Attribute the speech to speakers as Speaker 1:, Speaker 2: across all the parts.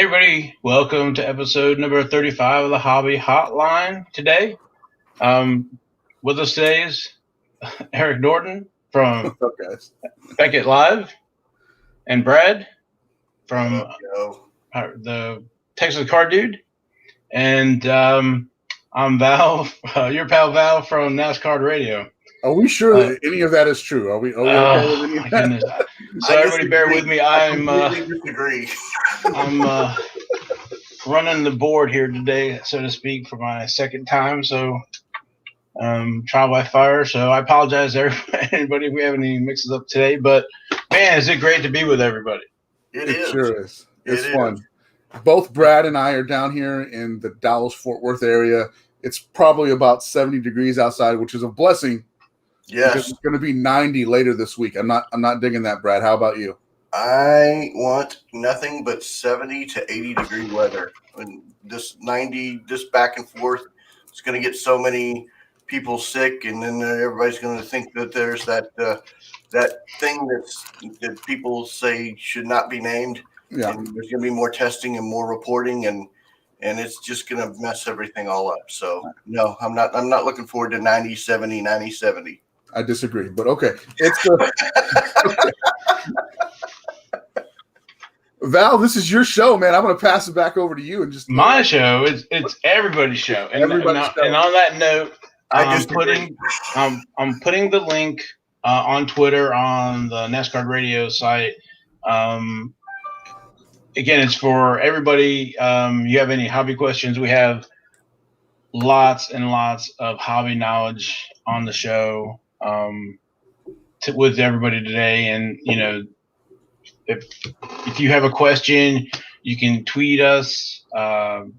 Speaker 1: everybody, welcome to episode number 35 of the Hobby Hotline today. With us today is Eric Norton from Beckett Live and Brad from the Texas Car Dude. And I'm Val, your pal Val from NASCAR Radio.
Speaker 2: Are we sure that any of that is true? Are we okay with any of that?
Speaker 1: Goodness. So everybody bear with me.
Speaker 3: I disagree.
Speaker 1: I'm running the board here today, so to speak, for my second time. So trial by fire. So I apologize to everybody if we have any mixes up today. But man, is it great to be with everybody.
Speaker 3: It
Speaker 2: sure is. It's fun. Both Brad and I are down here in the Dallas-Fort Worth area. It's probably about 70 degrees outside, which is a blessing.
Speaker 3: Yes.
Speaker 2: Because it's going to be 90 later this week. I'm not digging that, Brad. How about you?
Speaker 3: I want nothing but 70 to 80 degree weather. And this 90, just back and forth, it's going to get so many people sick, and then everybody's going to think that there's that thing that people say should not be named.
Speaker 2: Yeah.
Speaker 3: And there's going to be more testing and more reporting, and it's just going to mess everything all up. So no, I'm not looking forward to 90, 70, 90, 70.
Speaker 2: I disagree, but okay. It's Val, this is your show, man. I'm going to pass it back over to you and just
Speaker 1: my show. It's everybody's show. And on that note, I'm putting the link on Twitter on the NASCAR Radio site. Again, it's for everybody. You have any hobby questions? We have lots and lots of hobby knowledge on the show with everybody today. And if you have a question, you can tweet us.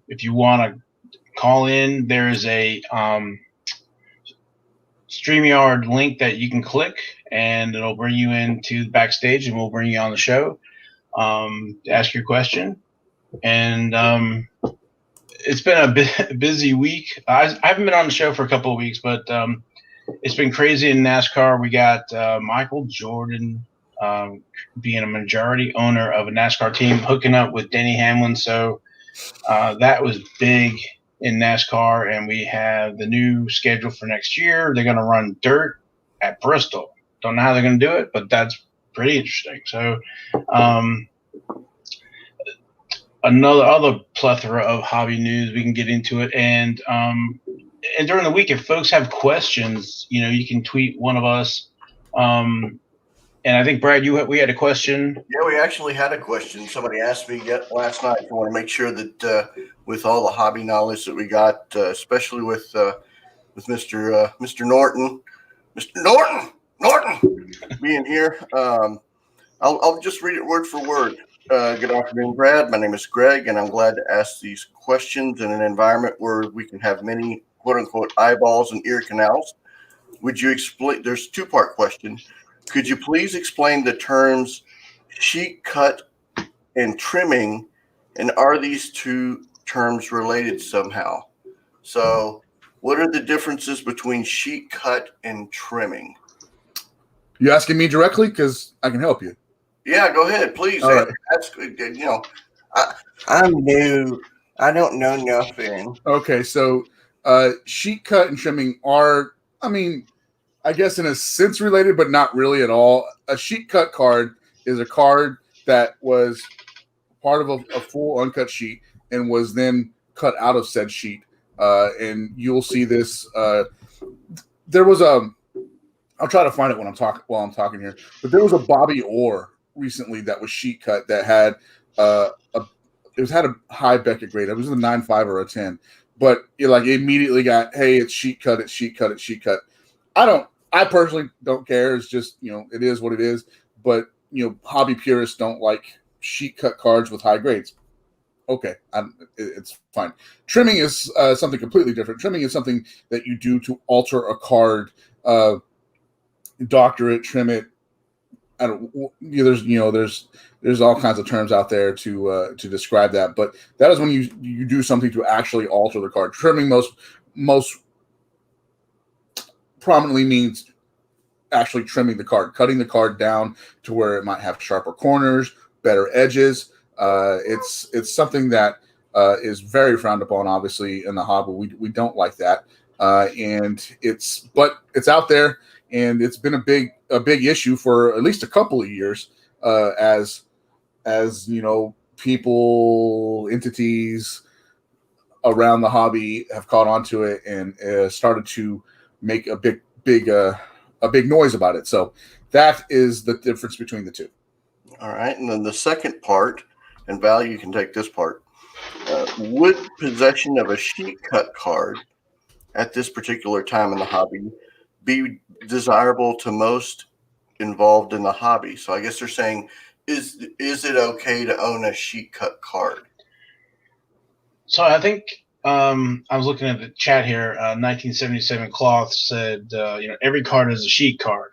Speaker 1: If you want to call in, there is a StreamYard link that you can click, and it'll bring you into the backstage, and we'll bring you on the show to ask your question. And it's been a busy week. I haven't been on the show for a couple of weeks, but it's been crazy in NASCAR. We got Michael Jordan being a majority owner of a NASCAR team, hooking up with Denny Hamlin. So that was big in NASCAR, and we have the new schedule for next year. They're going to run dirt at Bristol. Don't know how they're going to do it, but that's pretty interesting. So other plethora of hobby news. We can get into it. And during the week, if folks have questions, you can tweet one of us. And I think, Brad, we had a question.
Speaker 3: Yeah, we actually had a question. Somebody asked me last night. I want to make sure that with all the hobby knowledge that we got, especially with Mr. Norton being here, I'll just read it word for word. Good afternoon, Brad. My name is Greg, and I'm glad to ask these questions in an environment where we can have many quote-unquote eyeballs and ear canals. Would you explain? There's a two-part question. Could you please explain the terms sheet cut and trimming, and are these two terms related somehow? So what are the differences between sheet cut and trimming?
Speaker 2: You asking me directly? Because I can help you.
Speaker 3: Yeah, go ahead, please.
Speaker 2: All right.
Speaker 3: That's good. I'm new. I don't know nothing.
Speaker 2: Okay, so sheet cut and trimming are, I guess in a sense related, but not really at all. A sheet cut card is a card that was part of a full uncut sheet and was then cut out of said sheet. And you'll see this. There was I'll try to find it while I'm talking here. But there was a Bobby Orr recently that was sheet cut that had had a high Beckett grade. It was a 9.5 or a 10. But it immediately got, hey, it's sheet cut, it's sheet cut, it's sheet cut. I personally don't care. It's just, it is what it is. But, hobby purists don't like sheet cut cards with high grades. Okay, it's fine. Trimming is something completely different. Trimming is something that you do to alter a card, doctor it, trim it. There's all kinds of terms out there to describe that, but that is when you do something to actually alter the card. Trimming most prominently means actually trimming the card, cutting the card down to where it might have sharper corners, better edges. It's something that is very frowned upon, obviously, in the hobby. We don't like that, but it's out there, and it's been a big issue for at least a couple of years, as people, entities around the hobby have caught on to it and started to make a big noise about it. So that is the difference between the two.
Speaker 3: All right, and then the second part, and Val, you can take this part. Would possession of a sheet cut card at this particular time in the hobby be desirable to most involved in the hobby? So I guess they're saying, is it okay to own a sheet cut card?
Speaker 1: So I think I was looking at the chat here. 1977 Cloth said, every card is a sheet card.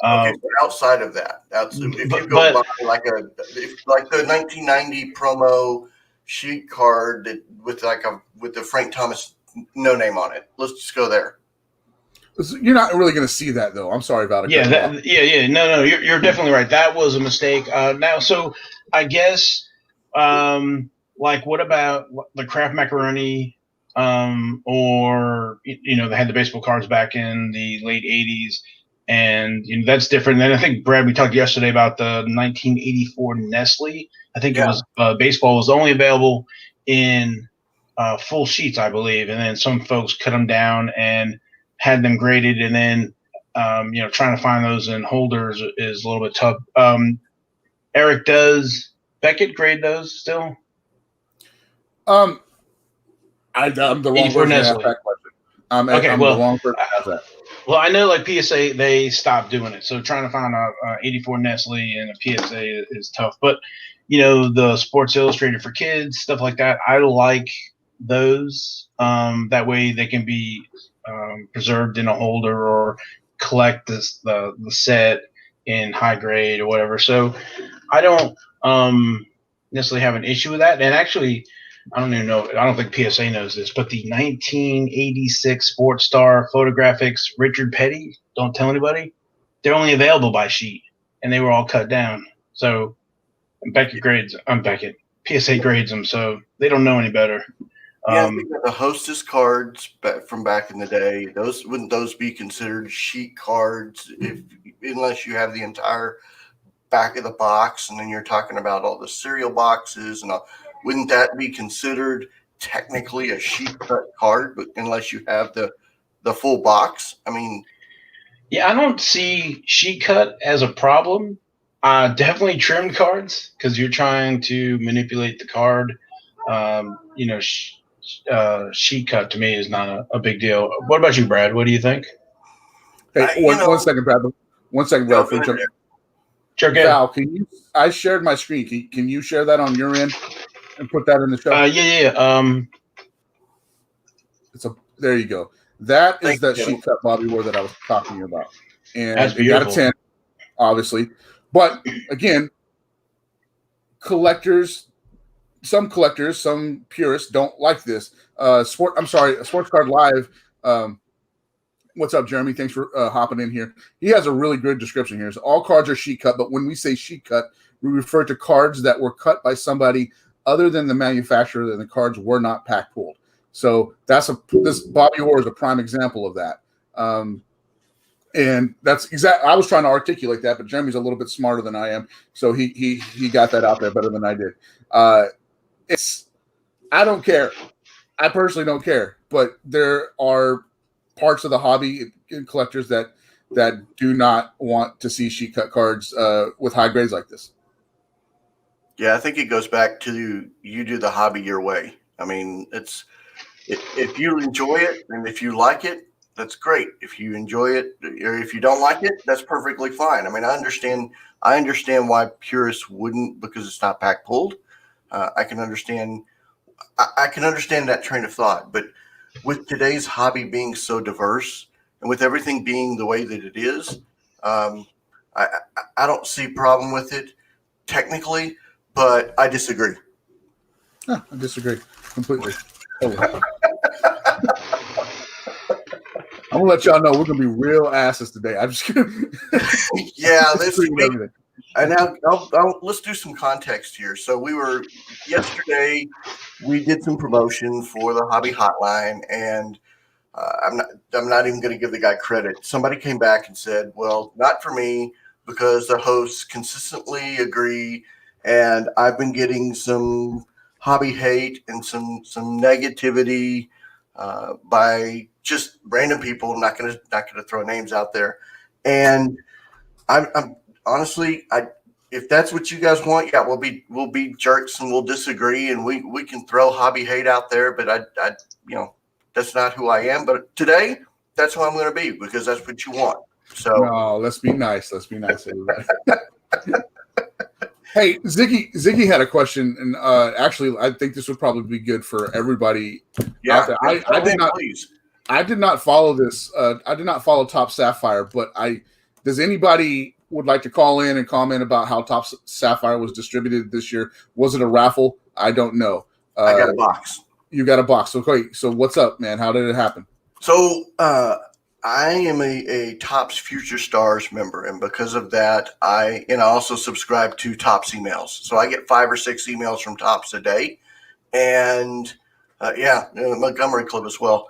Speaker 3: Okay, so outside of that, if you go buy like the 1990 promo sheet card with the Frank Thomas no name on it, let's just go there.
Speaker 2: You're not really going to see that, though. I'm sorry about it.
Speaker 1: Yeah. No, you're definitely right. That was a mistake. Now, so I guess, what about the Kraft Macaroni, or they had the baseball cards back in the late '80s, and that's different. And I think, Brad, we talked yesterday about the 1984 Nestle. I think it was baseball was only available in full sheets, I believe, and then some folks cut them down and had them graded, and then trying to find those in holders is a little bit tough. Eric, does Beckett grade those still?
Speaker 2: I'm the wrong person to ask that question. I'm the wrong person to ask that.
Speaker 1: Well, I know PSA, they stopped doing it. So trying to find a 84 Nestle and a PSA is tough. But, the Sports Illustrated for kids, stuff like that, I like those. That way they can be preserved in a holder or collect the set in high grade or whatever. So I don't necessarily have an issue with that. And actually, I don't even know. I don't think PSA knows this, but the 1986 Sports Star Photographics Richard Petty, don't tell anybody, they're only available by sheet, and they were all cut down. So PSA grades them, so they don't know any better.
Speaker 3: Yeah, I think the Hostess cards from back in the day, wouldn't those be considered sheet cards unless you have the entire back of the box, and then you're talking about all the cereal boxes and all. Wouldn't that be considered technically a sheet cut card, but unless you have the full box? I mean,
Speaker 1: yeah, I don't see sheet cut as a problem. Definitely trimmed cards, because you're trying to manipulate the card. Sheet cut to me is not a big deal. What about you, Brad? What do you think?
Speaker 2: Hey, one second, Brad. 1 second, Brad.
Speaker 1: Sure,
Speaker 2: Val, I shared my screen. Can you share that on your end and put that in the show?
Speaker 1: Yeah.
Speaker 2: There you go. That is that sheet cut Bobby wore that I was talking about, and it got a 10, obviously. But again, some collectors, some purists don't like this. Sports Card Live. What's up, Jeremy? Thanks for hopping in here. He has a really good description here. So all cards are sheet cut, but when we say sheet cut, we refer to cards that were cut by somebody other than the manufacturer, and the cards were not pack pooled. So this Bobby Orr is a prime example of that. And that's exactly, I was trying to articulate that, but Jeremy's a little bit smarter than I am. So he got that out there better than I did. I don't care. I personally don't care, but there are parts of the hobby and collectors that do not want to see sheet cut cards with high grades like this.
Speaker 3: Yeah, I think it goes back to you do the hobby your way. I mean, if you enjoy it and if you like it, that's great. If you enjoy it or if you don't like it, that's perfectly fine. I mean, I understand why purists wouldn't, because it's not pack pulled. I can understand that train of thought, but with today's hobby being so diverse and with everything being the way that it is, I don't see a problem with it technically, but I disagree.
Speaker 2: I disagree completely. I'm gonna let y'all know we're gonna be real asses today. I'm just kidding.
Speaker 3: Yeah, And now let's do some context here. So yesterday we did some promotion for the Hobby Hotline, and I'm not even going to give the guy credit. Somebody came back and said, "Well, not for me because the hosts consistently agree, and I've been getting some hobby hate and some negativity by just random people. Not going to throw names out there, and I'm honestly, if that's what you guys want, yeah, we'll be jerks and we'll disagree and we can throw hobby hate out there, but I that's not who I am. But today, that's who I'm going to be because that's what you want. So
Speaker 2: no, let's be nice. Let's be nice, everybody. Hey, Ziggy had a question, and actually, I think this would probably be good for everybody out there. I did not follow this. I did not follow Top Sapphire, but does anybody would like to call in and comment about how Top Sapphire was distributed this year? Was it a raffle? I don't know.
Speaker 3: I got a box.
Speaker 2: You got a box. Okay, so what's up, man? How did it happen?
Speaker 3: So I am a Topps Future Stars member, and because of that, I also subscribe to Topps emails. So I get 5 or 6 emails from Topps a day, and the Montgomery Club as well.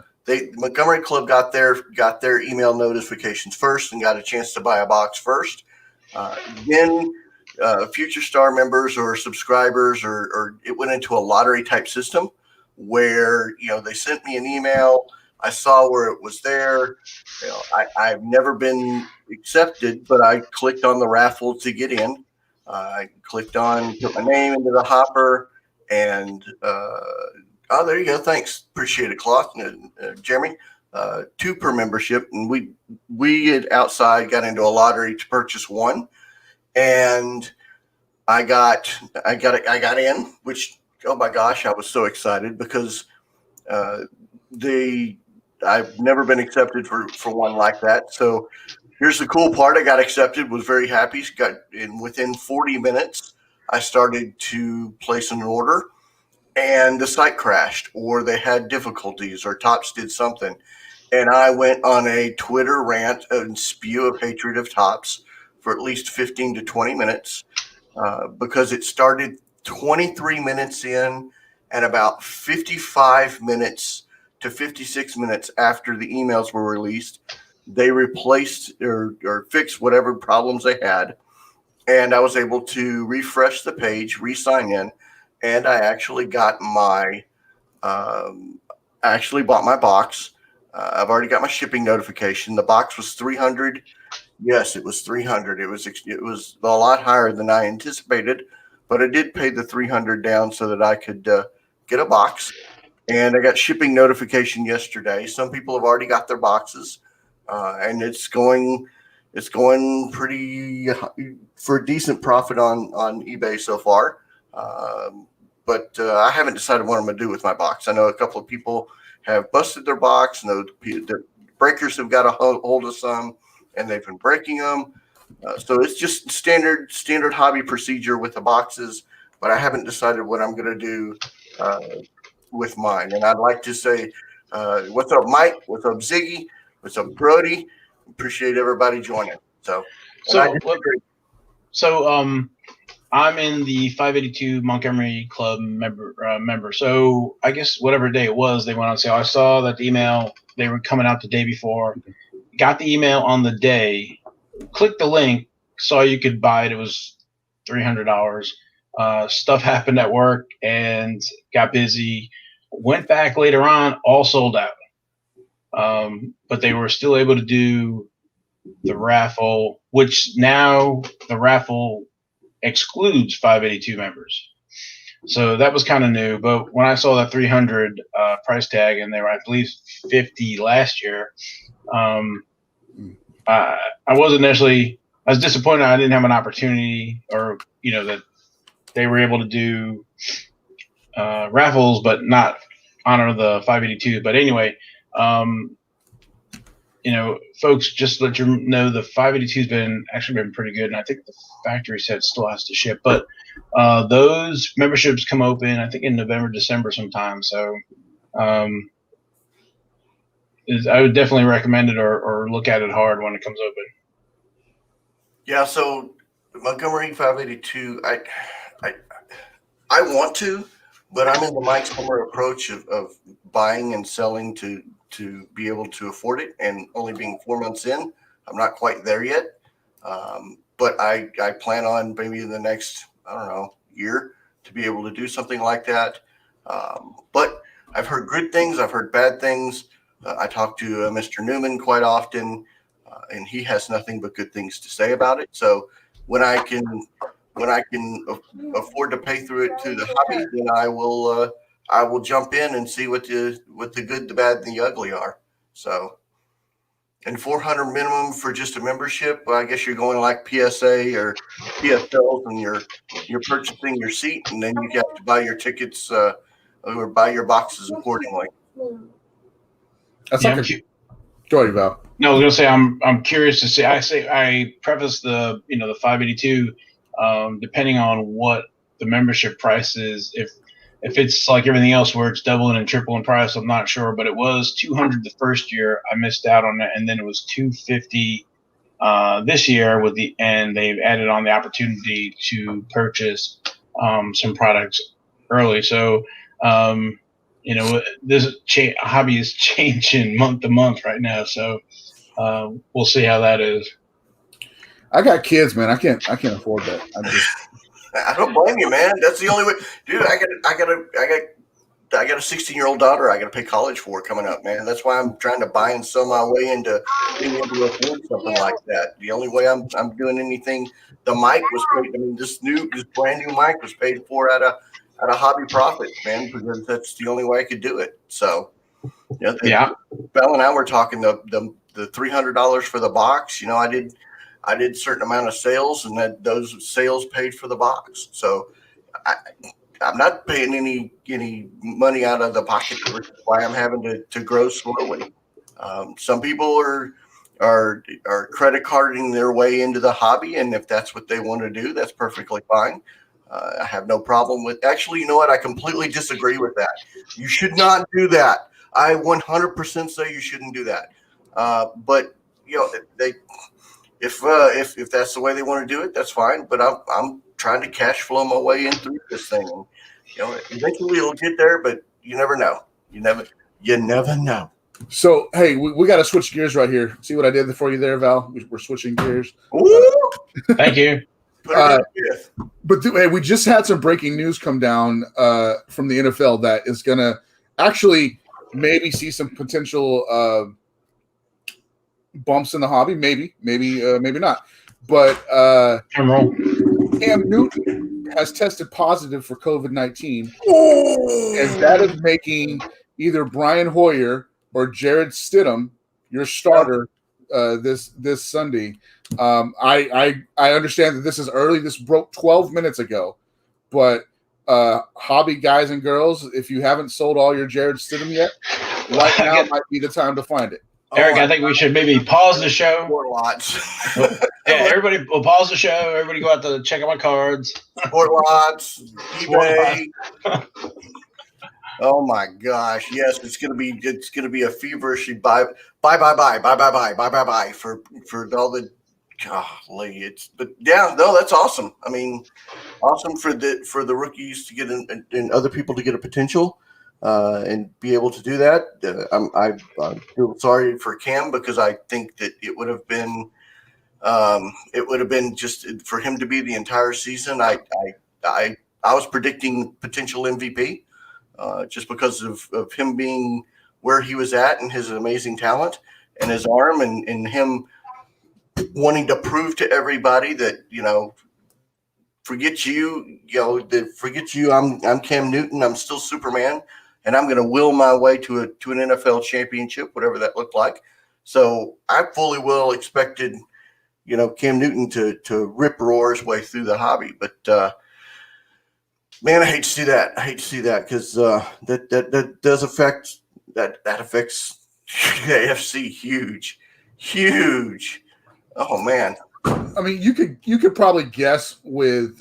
Speaker 3: Montgomery Club got their email notifications first and got a chance to buy a box first. Then Future Star members or subscribers, or it went into a lottery type system where they sent me an email. I saw where it was there. I've never been accepted, but I clicked on the raffle to get in. I clicked on, put my name into the hopper, and there you go. Thanks, appreciate it, Cloth, Jeremy. 2 per membership, and we had outside got into a lottery to purchase 1, and I got in. Which, oh my gosh, I was so excited because I've never been accepted for one like that. So here's the cool part: I got accepted, was very happy. Within 40 minutes, I started to place an order, and the site crashed, or they had difficulties, or Topps did something, and I went on a Twitter rant and spew of hatred of Topps for at least 15 to 20 minutes because it started 23 minutes in, and about 55 minutes to 56 minutes after the emails were released, they replaced or fixed whatever problems they had. And I was able to refresh the page, re-sign in, and I actually got actually bought my box. I've already got my shipping notification. The box was $300. Yes, it was $300. It was a lot higher than I anticipated, but I did pay the $300 down so that I could get a box. And I got shipping notification yesterday. Some people have already got their boxes, and it's going pretty for a decent profit on eBay so far. But I haven't decided what I'm going to do with my box. I know a couple of people have busted their box, and the breakers have got a hold of some, and they've been breaking them. So it's just standard hobby procedure with the boxes. But I haven't decided what I'm going to do with mine. And I'd like to say, what's up, Mike? What's up, Ziggy? What's up, Brody? Appreciate everybody joining.
Speaker 1: I'm in the 582 Montgomery Club member. So I guess whatever day it was, they went on sale. I saw that the email, they were coming out the day before. Got the email on the day, clicked the link, saw you could buy it. It was $300. Stuff happened at work and got busy. Went back later on, all sold out. But they were still able to do the raffle, which now the raffle excludes 582 members. So that was kind of new. But when I saw that 300 price tag, and they were, I believe, 50 last year, I wasn't necessarily. I was disappointed I didn't have an opportunity, or that they were able to do raffles, but not honor the 582. But anyway, folks, just to let you know, the 582 has actually been pretty good, and I think the factory said still has to ship. But those memberships come open, I think, in November, December sometime. So I would definitely recommend it or look at it hard when it comes open.
Speaker 3: Yeah, so Montgomery 582. I want to, but I'm in the Mike Summer approach of buying and selling to be able to afford it, and only being 4 months in, I'm not quite there yet. But I plan on maybe in the next, I don't know, year to be able to do something like that. But I've heard good things. I've heard bad things. I talk to Mr. Newman quite often, and he has nothing but good things to say about it. So when I can afford to pay through it to the hobby, then I will jump in and see what the good, the bad, and the ugly are. So, and 400 minimum for just a membership. Well, I guess you're going like PSA or PSLs, and you're purchasing your seat, and then you have to buy your tickets or buy your boxes accordingly.
Speaker 2: That's
Speaker 1: Yeah,
Speaker 2: like go ahead, Val.
Speaker 1: No, I was gonna say I'm curious to see. I preface the the 582, depending on what the membership price is. If it's like everything else where it's doubling and tripling price, I'm not sure. But it was 200 the first year. I missed out on it, and then it was 250 this year and they've added on the opportunity to purchase some products early. So this hobby is changing month to month right now. So we'll see how that is.
Speaker 2: I got kids, man. I can't afford that.
Speaker 3: I don't blame you, man. That's the only way, dude. I got a 16-year-old daughter I got to pay college for coming up, man. That's why I'm trying to buy and sell my way into being able to afford something like that. The only way I'm doing anything, the mic was paid. I mean, this brand new mic was paid for at a hobby profit, man, because that's the only way I could do it. So,
Speaker 1: Yeah.
Speaker 3: Bell and I were talking the $300 for the box. I did a certain amount of sales, and that those sales paid for the box. So I'm not paying any money out of the pocket. Which is why I'm having to grow slowly. Some people are credit carding their way into the hobby, and if that's what they want to do, that's perfectly fine. I have no problem with. Actually, you know what? I completely disagree with that. You should not do that. I 100% say you shouldn't do that. But if that's the way they want to do it, that's fine. But I'm trying to cash flow my way in through this thing, and eventually it'll get there. But you never know. You never know.
Speaker 2: So hey, we got to switch gears right here. See what I did for you there, Val? We're switching gears.
Speaker 1: Thank you.
Speaker 2: But hey, we just had some breaking news come down from the NFL that is going to actually maybe see some potential bumps in the hobby. Maybe not. But Cam Newton has tested positive for COVID-19, and that is making either Brian Hoyer or Jared Stidham your starter this Sunday. I understand that this is early. This broke 12 minutes ago, but hobby guys and girls, if you haven't sold all your Jared Stidham yet, right now might be the time to find it.
Speaker 1: Eric, I think we should maybe pause the show.
Speaker 3: Sport lots.
Speaker 1: Yeah, everybody will pause the show. Everybody go out to check out my cards.
Speaker 3: Sport lots, eBay. Oh my gosh! Yes, it's gonna be a feverish buy for all the golly. But yeah, no, that's awesome. I mean, awesome for the rookies to get and other people to get a potential. And be able to do that. I feel sorry for Cam, because I think that it would have been just for him to be the entire season. I was predicting potential MVP just because of him being where he was at and his amazing talent and his arm and him wanting to prove to everybody that forget you. I'm Cam Newton. I'm still Superman. And I'm going to will my way to an NFL championship, whatever that looked like. So I fully well expected, Cam Newton to rip roar his way through the hobby. But man, I hate to see that. Because that does affect that affects the AFC huge. Oh man.
Speaker 2: I mean, you could probably guess with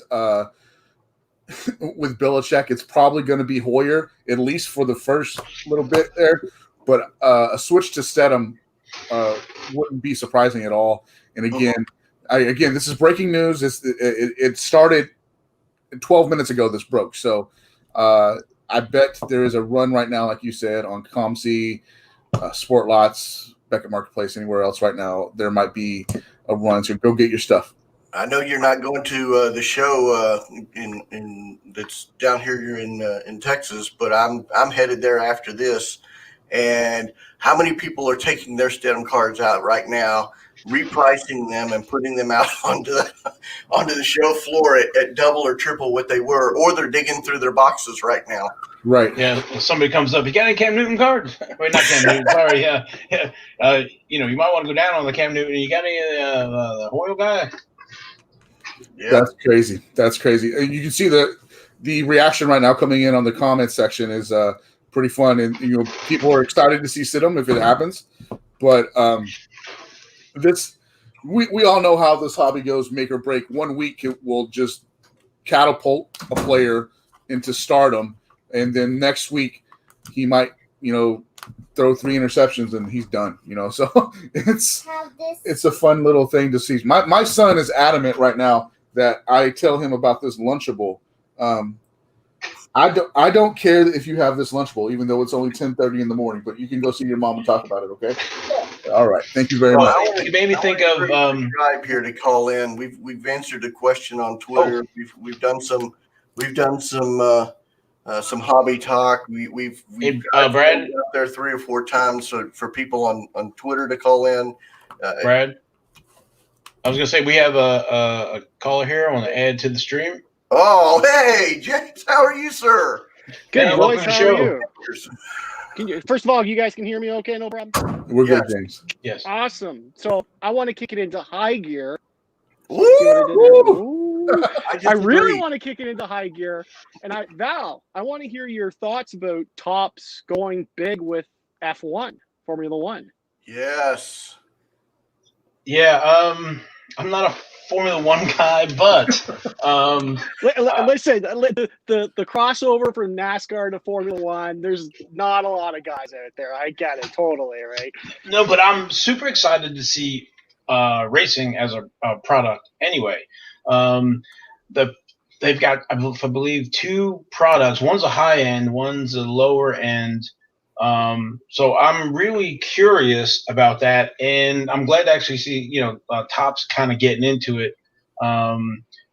Speaker 2: Belichick, it's probably going to be Hoyer, at least for the first little bit there. But a switch to Stidham wouldn't be surprising at all. And again, Again, this is breaking news. It started 12 minutes ago. This broke. So I bet there is a run right now, like you said, on ComC, Sport Lots, Beckett Marketplace, anywhere else right now. There might be a run. So go get your stuff.
Speaker 3: I know you're not going to the show in that's down here. You're in Texas, but I'm headed there after this. And how many people are taking their Stidham cards out right now, repricing them and putting them out onto the show floor at double or triple what they were, or they're digging through their boxes right now.
Speaker 2: Right.
Speaker 1: Yeah. Somebody comes up. You got any Cam Newton cards? Wait, not Cam Newton. Sorry. Yeah. You might want to go down on the Cam Newton. You got any the Hoyle guy?
Speaker 3: Yeah.
Speaker 2: That's crazy. That's crazy. And you can see the reaction right now coming in on the comment section is pretty fun, and people are excited to see Stidham if it happens. But we all know how this hobby goes, make or break. 1 week it will just catapult a player into stardom, and then next week he might throw 3 interceptions and he's done. So it's a fun little thing to see. My son is adamant right now that I tell him about this Lunchable. I don't care if you have this Lunchable, even though it's only 10:30 in the morning. But you can go see your mom and talk about it. Okay. All right. Thank you very much.
Speaker 1: You made me think of
Speaker 3: Skype here to call in. We've answered a question on Twitter. We've done some hobby talk. We've
Speaker 1: Brad
Speaker 3: out there 3 or 4 times for people on Twitter to call in.
Speaker 1: Brad, I was gonna say we have a caller here. I want to add to the stream.
Speaker 3: Oh, hey, James, how are you, sir?
Speaker 4: Good, boys.
Speaker 1: welcome to
Speaker 4: How
Speaker 1: the
Speaker 4: are
Speaker 1: show.
Speaker 4: you? First of all, you guys can hear me okay? No problem?
Speaker 2: We're good,
Speaker 3: Yes.
Speaker 2: James.
Speaker 1: Yes.
Speaker 4: Awesome. So I want to kick it into high gear.
Speaker 3: Woo!
Speaker 4: See what I did there? Ooh.
Speaker 3: just
Speaker 4: I really
Speaker 3: agree.
Speaker 4: want to kick it into high gear. And Val, I want to hear your thoughts about Topps going big with F1, Formula One.
Speaker 3: Yes.
Speaker 1: Yeah. I'm not a Formula One guy, but
Speaker 4: Listen, the crossover from NASCAR to Formula One, there's not a lot of guys out there. I get it totally, right?
Speaker 1: no, but I'm super excited to see racing as a product. Anyway, they've got I believe 2 products. One's a high end, one's a lower end. So I'm really curious about that, and I'm glad to actually see Topps kind of getting into it. I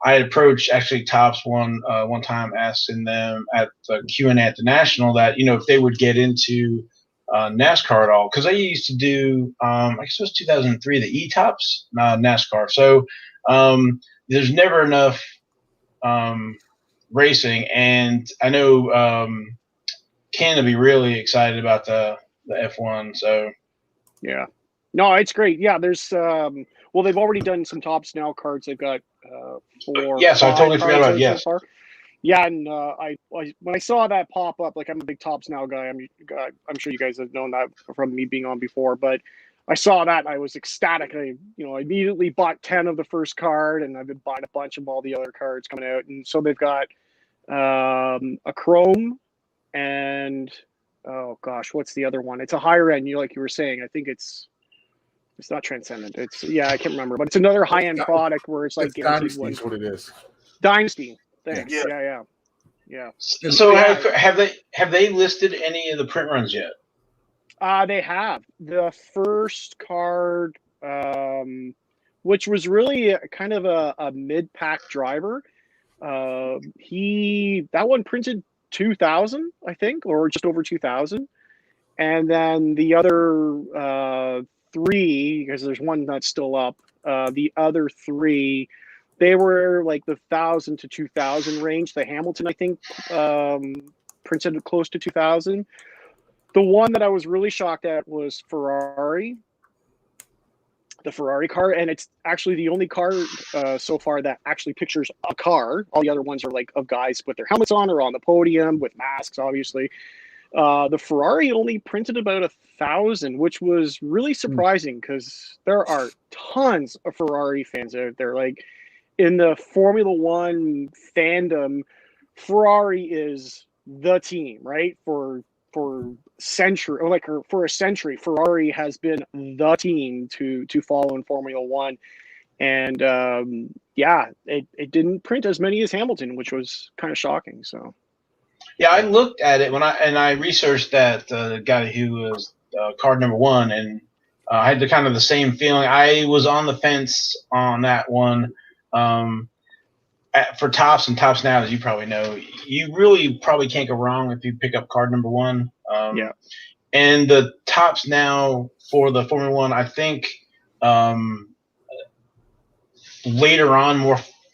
Speaker 1: had approached actually Topps one time, asking them at the Q&A at the National that if they would get into NASCAR at all, because they used to do I guess it was 2003 the E-Tops NASCAR. So there's never enough racing, and I know Canada be really excited about the F1. So
Speaker 4: yeah, no, it's great. Yeah, there's they've already done some Topps Now cards. They've got 4.
Speaker 1: yes, I totally forgot about
Speaker 4: so far. Yeah, and I when I saw that pop up, like I'm a big Topps Now guy. I'm sure you guys have known that from me being on before, but I saw that and I was ecstatic. I immediately bought 10 of the first card, and I've been buying a bunch of all the other cards coming out. And so they've got a Chrome. And oh gosh, what's the other one? It's a higher end. Like you were saying, I think it's not Transcendent. I can't remember, but it's another high end product where it's like
Speaker 2: Dynasty is what it is.
Speaker 4: Dynasty. Thanks.
Speaker 3: Yeah.
Speaker 4: Yeah.
Speaker 1: So have they listed any of the print runs yet?
Speaker 4: They have the first card, which was really kind of a mid pack driver. That one printed 2,000, I think, or just over 2,000, and then the other 3, because there's one that's still up. The other 3, they were like the 1,000 to 2,000 range. The Hamilton, I think, printed close to 2,000. The one that I was really shocked at was Ferrari. The Ferrari car, and it's actually the only car so far that actually pictures a car. All the other ones are like of guys with their helmets on or on the podium with masks, obviously. The Ferrari only printed about 1,000, which was really surprising because there are tons of Ferrari fans out there. Like in the Formula One fandom, Ferrari is the team, right? For a century, Ferrari has been the team to follow in Formula One. And it didn't print as many as Hamilton, which was kind of shocking. So
Speaker 1: Yeah, I looked at it when I researched that guy who was card number one, and I had the kind of the same feeling. I was on the fence on that one. For tops and tops now, as you probably know, you really probably can't go wrong if you pick up card number one.
Speaker 4: yeah.
Speaker 1: And the tops now for the Formula One, I think later on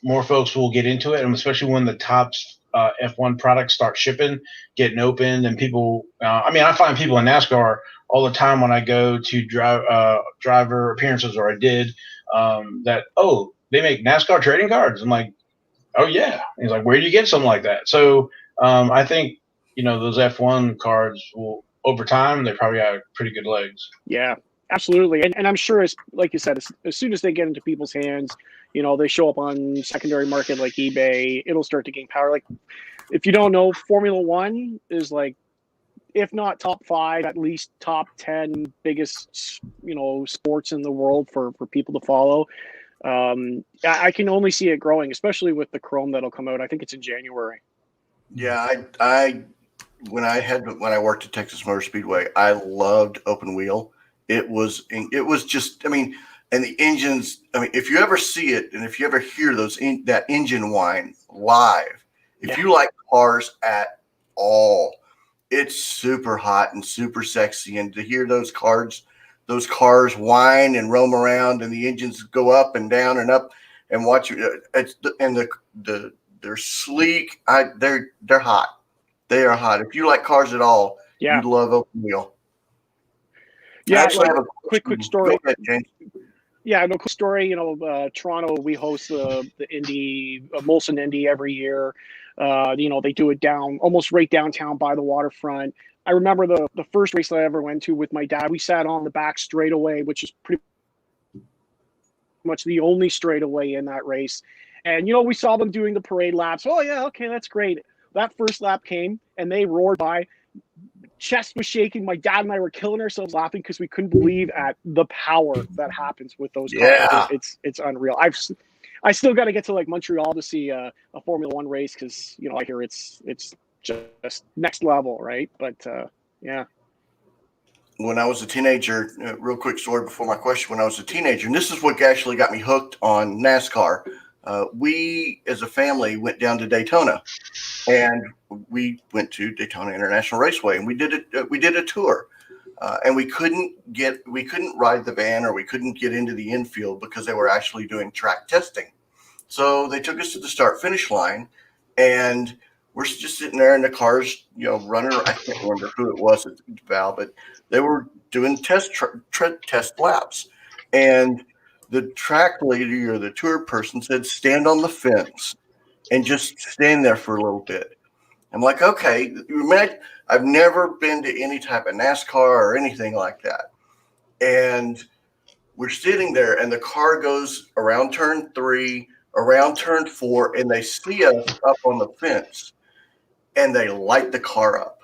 Speaker 1: more folks will get into it, and especially when the tops F1 products start shipping, getting opened, and people. I mean, I find people in NASCAR all the time when I go to driver appearances, or I did that. Oh, they make NASCAR trading cards. I'm like, oh yeah. And he's like, where do you get something like that? So I think those F1 cards will over time they probably got pretty good legs.
Speaker 4: Yeah, absolutely. And I'm sure, as like you said, as soon as they get into people's hands, they show up on secondary market like eBay, it'll start to gain power. Like, if you don't know, Formula One is like, if not top 5, at least top 10 biggest, sports in the world for people to follow. I can only see it growing, especially with the Chrome that'll come out. I think it's in January.
Speaker 3: Yeah, I when I worked at Texas Motor Speedway, I loved open wheel. It was just, I mean, and the engines. I mean, if you ever see it, and if you ever hear that engine whine live, if you like cars at all, it's super hot and super sexy, and to hear those cars whine and roam around, and the engines go up and down and up, and watch you. They're sleek. They're hot. They are hot. If you like cars at all, you love open wheel.
Speaker 4: Yeah,
Speaker 3: I have a
Speaker 4: quick story.
Speaker 3: Go ahead, James.
Speaker 4: Yeah, no, cool story. Toronto, we host the Indy, Molson Indy every year. They do it almost right downtown by the waterfront. I remember the first race that I ever went to with my dad. We sat on the back straightaway, which is pretty much the only straightaway in that race. And, we saw them doing the parade laps. Oh, yeah, okay, that's great. That first lap came, and they roared by. Chest was shaking. My dad and I were killing ourselves laughing because we couldn't believe at the power that happens with those cars. It's unreal. I still got to get to like Montreal to see a Formula One race because I hear it's just next level, right? But yeah.
Speaker 3: When I was a teenager, real quick story before my question. When I was a teenager, and this is what actually got me hooked on NASCAR. We, as a family, went down to Daytona, and we went to Daytona International Raceway, and we did a tour, and we couldn't ride the van, or we couldn't get into the infield because they were actually doing track testing. So they took us to the start-finish line, and we're just sitting there in the cars, running. I can't remember who it was at Val, but they were doing test laps, and the track lady or the tour person said, stand on the fence and just stand there for a little bit. I'm like, okay. I've never been to any type of NASCAR or anything like that. And we're sitting there, and the car goes around turn 3, around turn 4, and they see us up on the fence, and they light the car up.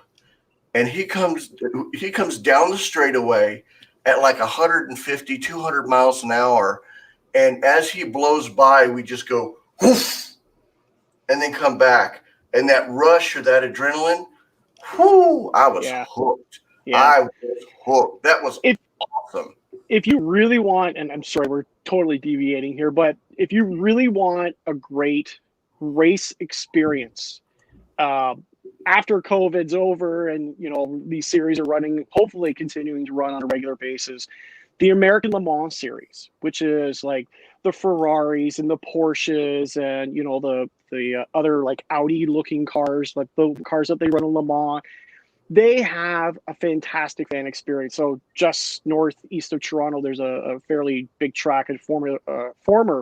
Speaker 3: And he comes down the straightaway at like 150, 200 miles an hour. And as he blows by, we just go, whoosh, and then come back. And that rush or that adrenaline, whoo, I was hooked.
Speaker 4: Yeah.
Speaker 3: I was hooked. That was awesome.
Speaker 4: If you really want, and I'm sorry, we're totally deviating here, but if you really want a great race experience, after COVID's over and, these series are running, hopefully continuing to run on a regular basis, the American Le Mans series, which is like the Ferraris and the Porsches and, the other like Audi looking cars, like the cars that they run in Le Mans, they have a fantastic fan experience. So just northeast of Toronto, there's a fairly big track, and former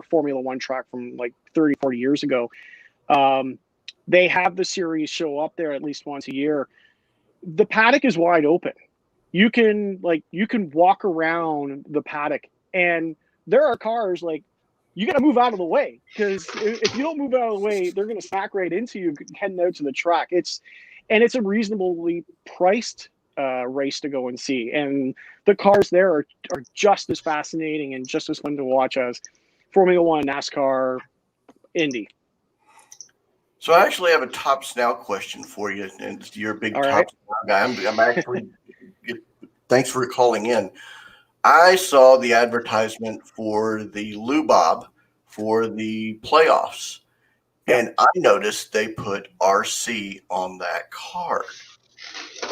Speaker 4: Formula One track from like 30, 40 years ago. They have the series show up there at least once a year. The paddock is wide open. You can walk around the paddock, and there are cars like you got to move out of the way, because if you don't move out of the way, they're going to smack right into you heading out to the track. It's a reasonably priced race to go and see, and the cars there are just as fascinating and just as fun to watch as Formula One, NASCAR, Indy.
Speaker 3: So I actually have a Tops Now question for you, and you're a big
Speaker 4: All right.
Speaker 3: Tops Now guy. I'm actually. Thanks for calling in. I saw the advertisement for the Lubob for the playoffs, and I noticed they put RC on that card.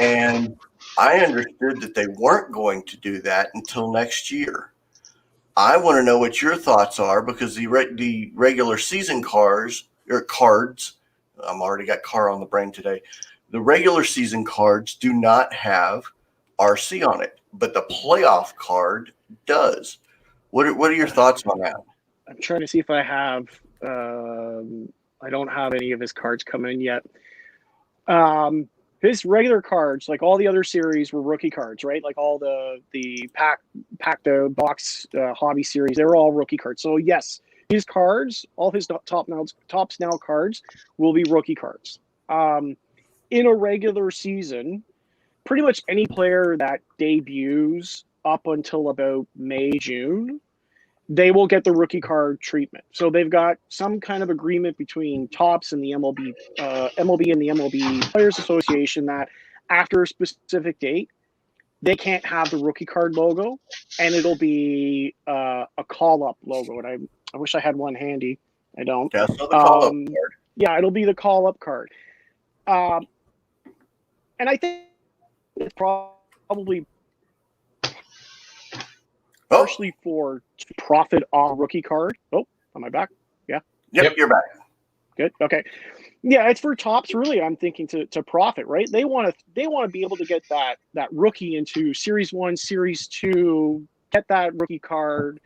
Speaker 3: And I understood that they weren't going to do that until next year. I want to know what your thoughts are because the regular season cards, I'm already got car on the brain today. The regular season cards do not have RC on it, but the playoff card does. What are your thoughts on that?
Speaker 4: I'm trying to see if I have. I don't have any of his cards coming in yet. His regular cards, like all the other series, were rookie cards, right? Like all the pack the box hobby series, they were all rookie cards. So yes, his cards, all his Tops Now cards, will be rookie cards. In a regular season, pretty much any player that debuts up until about May, June, they will get the rookie card treatment. So they've got some kind of agreement between Tops and the MLB and the MLB Players Association that after a specific date, they can't have the rookie card logo, and it'll be a call-up logo. And I wish I had one handy. I don't.
Speaker 3: Yeah, so the call-up card.
Speaker 4: Yeah, it'll be the call-up card. And I think it's probably partially for profit on rookie card. Oh, am I back? Yeah.
Speaker 3: Yep, you're back.
Speaker 4: Good. Okay. Yeah, it's for Tops. Really, I'm thinking to profit, right? They want to be able to get that rookie into Series 1, Series 2, get that rookie card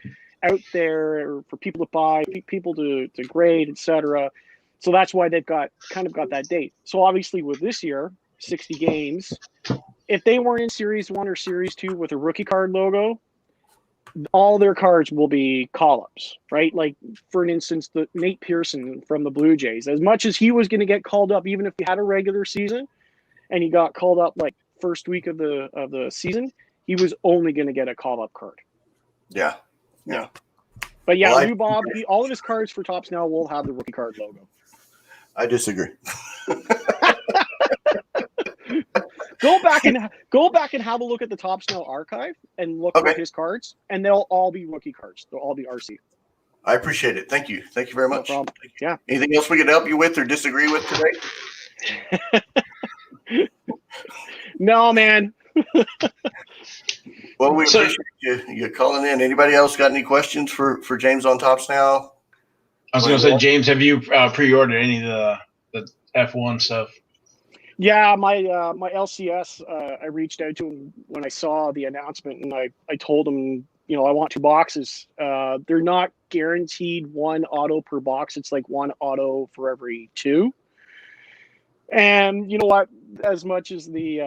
Speaker 4: out there for people to buy, people to grade, etc. So that's why they've got that date. So obviously with this year, 60 games, if they weren't in Series 1 or Series 2 with a rookie card logo, all their cards will be call-ups, right? Like, for an instance, the Nate Pearson from the Blue Jays, as much as he was going to get called up, even if he had a regular season, and he got called up like first week of the season, he was only going to get a call-up card.
Speaker 3: Yeah.
Speaker 4: But yeah,
Speaker 3: Well,
Speaker 4: Lou Bob, all of his cards for Tops Now will have the rookie card logo.
Speaker 3: I disagree.
Speaker 4: Go back and have a look at the Tops Now archive and look at his cards, and they'll all be rookie cards. They'll all be RC.
Speaker 3: I appreciate it. Thank you. Thank you very much.
Speaker 4: No problem. Yeah.
Speaker 3: Anything else we can help you with or disagree with today?
Speaker 4: No, man.
Speaker 3: Well, we appreciate you calling in. Anybody else got any questions for James on Tops Now?
Speaker 1: I was going to say, James, have you pre-ordered any of the F1 stuff?
Speaker 4: Yeah, my LCS, I reached out to him when I saw the announcement, and I told him, I want 2 boxes. They're not guaranteed 1 auto per box. It's like 1 auto for every 2. And you know what? As much as the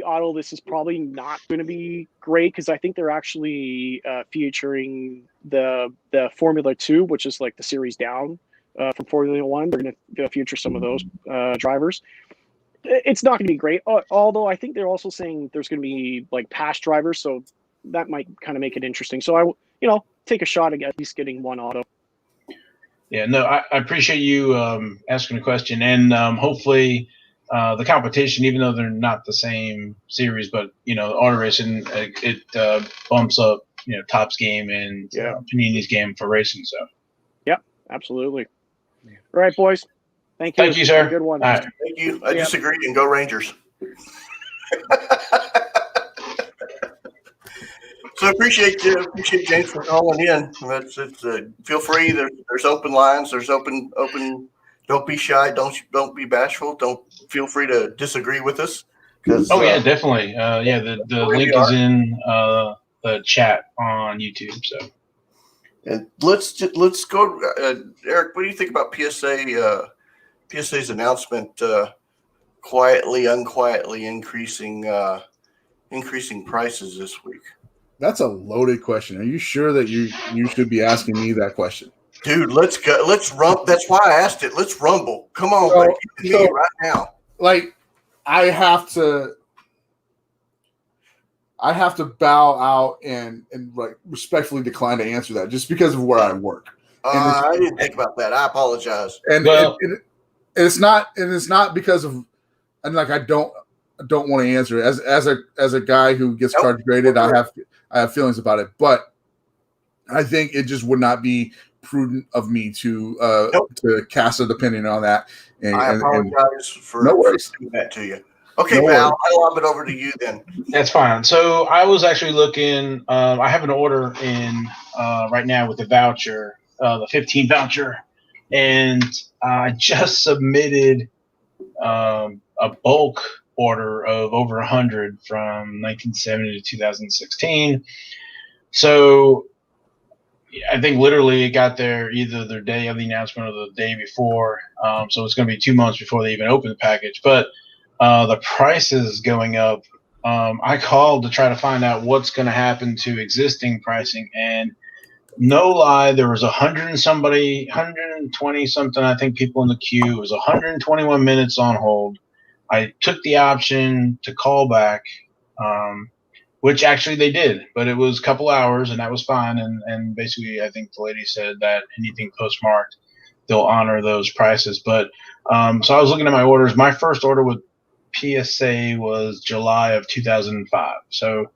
Speaker 4: auto, this is probably not going to be great because I think they're actually featuring the Formula 2, which is like the series down from Formula 1. They're going to feature some of those drivers. It's not going to be great, although I think they're also saying there's going to be like past drivers, so that might kind of make it interesting. So I, take a shot at least getting 1 auto.
Speaker 1: Yeah, no, I appreciate you asking a question, and hopefully the competition, even though they're not the same series, but auto racing, it bumps up Top's game and Panini's game for racing. So,
Speaker 4: yep, absolutely. All right, boys. Thank you.
Speaker 1: Thank you, sir.
Speaker 4: Good one.
Speaker 3: All right. Thank you. I disagree, and go Rangers. So appreciate James for calling in. Feel free. There's open lines. There's open. Don't be shy. Don't be bashful. Don't feel free to disagree with us.
Speaker 1: Yeah, definitely. The link is in the chat on YouTube. So,
Speaker 3: and let's go, Eric. What do you think about PSA's announcement? Quietly, unquietly increasing prices this week.
Speaker 2: That's a loaded question. Are you sure that you should be asking me that question?
Speaker 3: Dude, let's go. Let's rumble. That's why I asked it. Let's rumble. Come on, me right now.
Speaker 2: Like, I have to bow out and like respectfully decline to answer that just because of where I work.
Speaker 3: I didn't think about that. I apologize.
Speaker 2: And
Speaker 1: Well-
Speaker 2: it's not because of, and like I don't want to answer it. As a guy who gets
Speaker 3: Nope.
Speaker 2: cards graded,
Speaker 3: Okay.
Speaker 2: I have feelings about it, but I think it just would not be prudent of me to
Speaker 3: Nope.
Speaker 2: to cast an opinion on that.
Speaker 3: I apologize for
Speaker 2: no worries.
Speaker 3: doing that to you. Okay,
Speaker 2: No
Speaker 3: Val,
Speaker 2: worries.
Speaker 3: I'll lob it over to you then.
Speaker 1: That's fine. So I was actually looking. I have an order in right now with the voucher, the 15 voucher, and I just submitted a bulk order of over 100 from 1970 to 2016. So I think literally it got there either the day of the announcement or the day before. So it's going to be 2 months before they even open the package. But the price is going up. I called to try to find out what's going to happen to existing pricing, and no lie, there was 120 something, I think, people in the queue. It was 121 minutes on hold. I took the option to call back, which actually they did, but it was a couple hours, and that was fine. And basically, I think the lady said that anything postmarked, they'll honor those prices. But so I was looking at my orders. My first order with PSA was July of 2005. So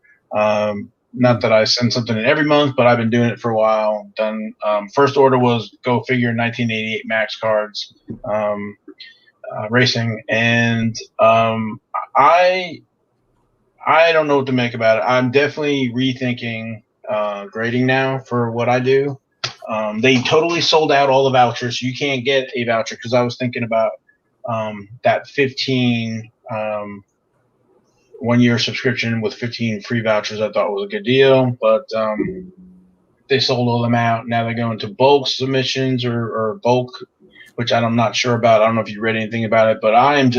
Speaker 1: not that I send something in every month, but I've been doing it for a while. Done. First order was, go figure, 1988 Max cards racing, and I don't know what to make about it. I'm definitely rethinking grading now for what I do. They totally sold out all the vouchers, so you can't get a voucher, because I was thinking about that 15 1-year subscription with 15 free vouchers. I thought was a good deal, but they sold all them out. Now they're going to bulk submissions or bulk, which I'm not sure about. I don't know if you read anything about it, but I'm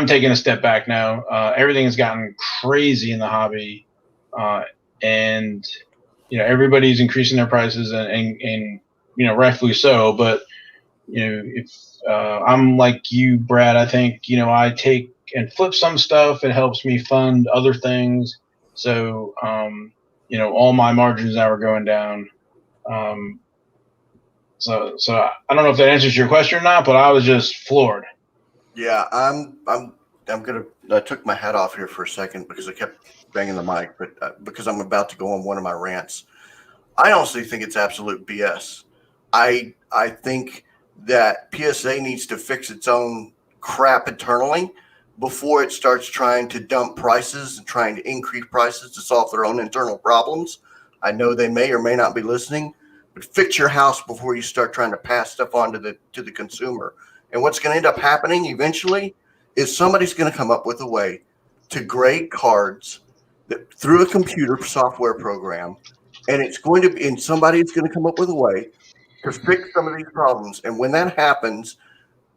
Speaker 1: taking a step back now. Everything has gotten crazy in the hobby, and everybody's increasing their prices, and rightfully so. But if I'm like you, Brad, I think I take and flip some stuff. It helps me fund other things. So all my margins now are going down. So I don't know if that answers your question or not, but I was just floored.
Speaker 3: Yeah, I took my hat off here for a second because I kept banging the mic, but because I'm about to go on one of my rants. I honestly think it's absolute BS. I think that PSA needs to fix its own crap internally before it starts trying to dump prices and trying to increase prices to solve their own internal problems. I know they may or may not be listening, but fix your house before you start trying to pass stuff on to the consumer. And what's going to end up happening eventually is somebody's going to come up with a way to grade cards through a computer software program, and somebody's going to come up with a way to fix some of these problems. And when that happens,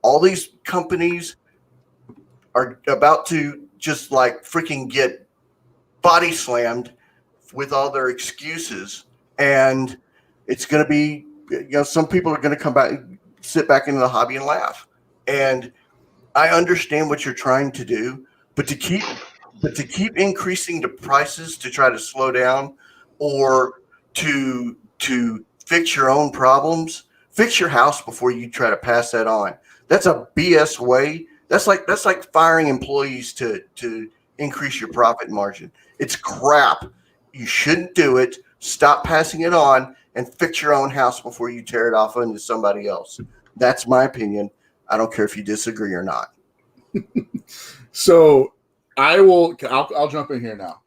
Speaker 3: all these companies are about to just like freaking get body slammed with all their excuses. And it's going to be, some people are going to come back, sit back into the hobby and laugh. And I understand what you're trying to do, but to keep increasing the prices to try to slow down, or to fix your own problems, fix your house before you try to pass that on. That's a BS way. That's like firing employees to increase your profit margin. It's crap. You shouldn't do it. Stop passing it on and fix your own house before you tear it off into somebody else. That's my opinion. I don't care if you disagree or not.
Speaker 2: So I'll jump in here now,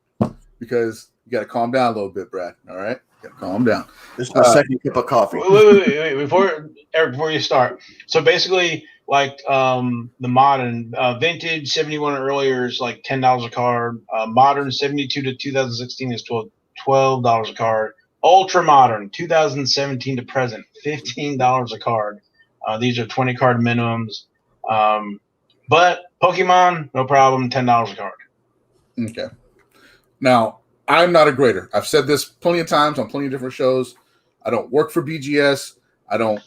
Speaker 2: because you got to calm down a little bit, Brad. All right, got to calm down.
Speaker 3: This is my second cup of coffee.
Speaker 1: Wait, before you start. So basically, like the modern vintage 71 or earlier is like $10 a card. Modern 72 to 2016 is $12 a card. Ultra modern 2017 to present, $15 a card. These are 20 card minimums. But Pokemon, no problem, $10 a card.
Speaker 2: Okay. Now, I'm not a grader. I've said this plenty of times on plenty of different shows. I don't work for BGS. I don't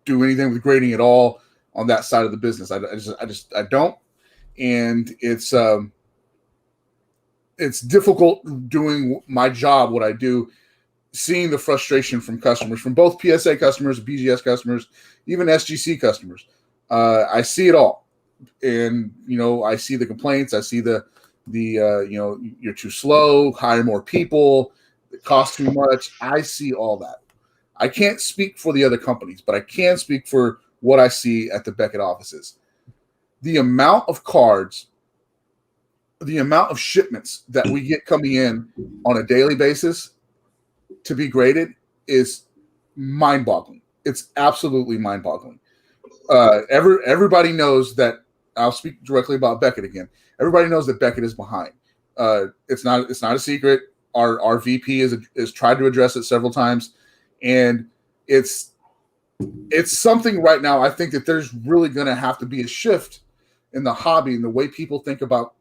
Speaker 2: do anything with grading at all on that side of the business. I don't. And it's difficult doing my job, what I do, seeing the frustration from customers, from both PSA customers, BGS customers, even SGC customers. I see it all, and I see the complaints. I see the you're too slow, hire more people, it costs too much. I see all that. I can't speak for the other companies, but I can speak for what I see at the Beckett offices. The amount of cards, the amount of shipments that we get coming in on a daily basis to be graded is mind-boggling. It's absolutely mind-boggling. Everybody knows that. I'll speak directly about Beckett again. Everybody knows that Beckett is behind. It's not a secret. Our VP is tried to address it several times, and it's something right now. I think that there's really going to have to be a shift in the hobby and the way people think about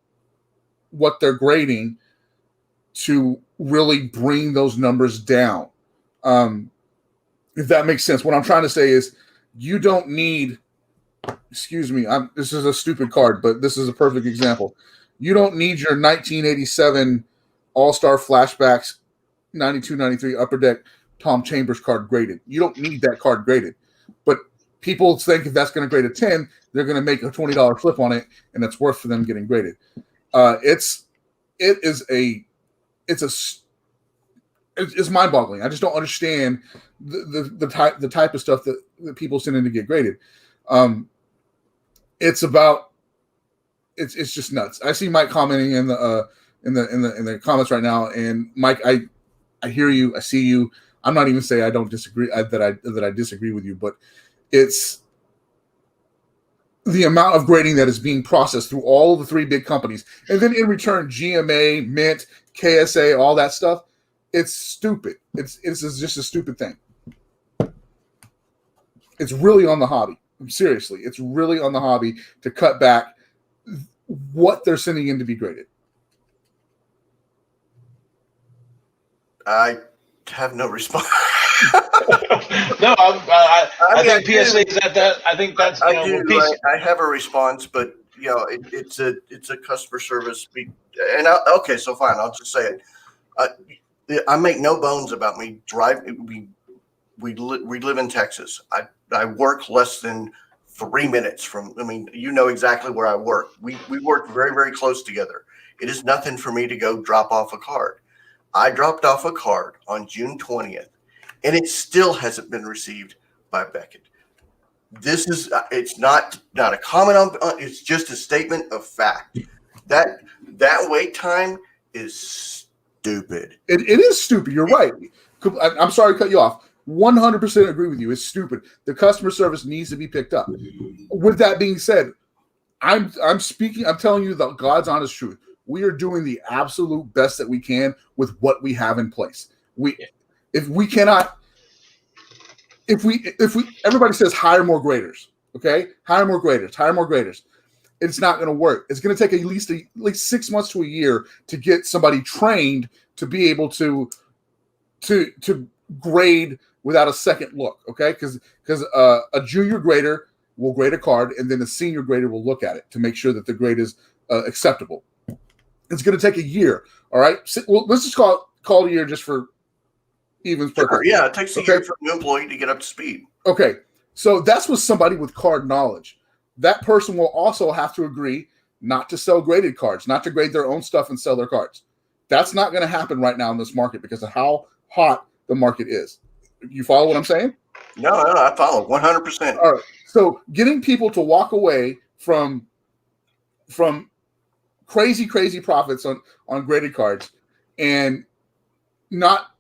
Speaker 2: what they're grading to really bring those numbers down. If that makes sense. What I'm trying to say is you don't need, excuse me, this is a stupid card, but this is a perfect example. You don't need your 1987 All-Star Flashbacks 92-93 Upper Deck Tom Chambers card graded. You don't need that card graded. But people think if that's going to grade a 10, they're going to make a $20 flip on it, and it's worth for them getting graded. It's mind-boggling. I just don't understand the type of stuff that people send in to get graded. It's just nuts. I see Mike commenting in the comments right now, and Mike, I hear you, I see you. I'm not even saying I don't disagree that I disagree with you, but it's the amount of grading that is being processed through all of the three big companies, and then in return, GMA, Mint, KSA, all that stuff. It's stupid. It's just a stupid thing. It's really on the hobby. Seriously, it's really on the hobby to cut back what they're sending in to be graded.
Speaker 3: I have no response.
Speaker 1: No, I think PSA is at that. I think that's.
Speaker 3: I have a response, but it's a customer service. Okay, so fine. I'll just say it. I make no bones about me driving. We live in Texas. I work less than 3 minutes from. I mean, you know exactly where I work. We work very, very close together. It is nothing for me to go drop off a card. I dropped off a card on June 20th, and it still hasn't been received by Beckett. This is it's not a comment on. It's just a statement of fact. That wait time is stupid.
Speaker 2: It is stupid. You're right. I'm sorry to cut you off. 100% agree with you. It's stupid. The customer service needs to be picked up. With that being said, I'm telling you the God's honest truth. We are doing the absolute best that we can with what we have in place. Everybody says hire more graders, okay? Hire more graders. It's not going to work. It's going to take at least 6 months to a year to get somebody trained to be able to grade without a second look, okay? Because a junior grader will grade a card, and then a senior grader will look at it to make sure that the grade is acceptable. It's going to take a year, all right? Well, let's just call it a year just for even purpose.
Speaker 3: Sure, yeah, it takes a year for a new employee to get up to speed.
Speaker 2: Okay, so that's with somebody with card knowledge. That person will also have to agree not to sell graded cards, not to grade their own stuff and sell their cards. That's not going to happen right now in this market because of how hot the market is. You follow what I'm saying?
Speaker 3: No, I follow 100%.
Speaker 2: All right. So getting people to walk away from crazy profits on graded cards and not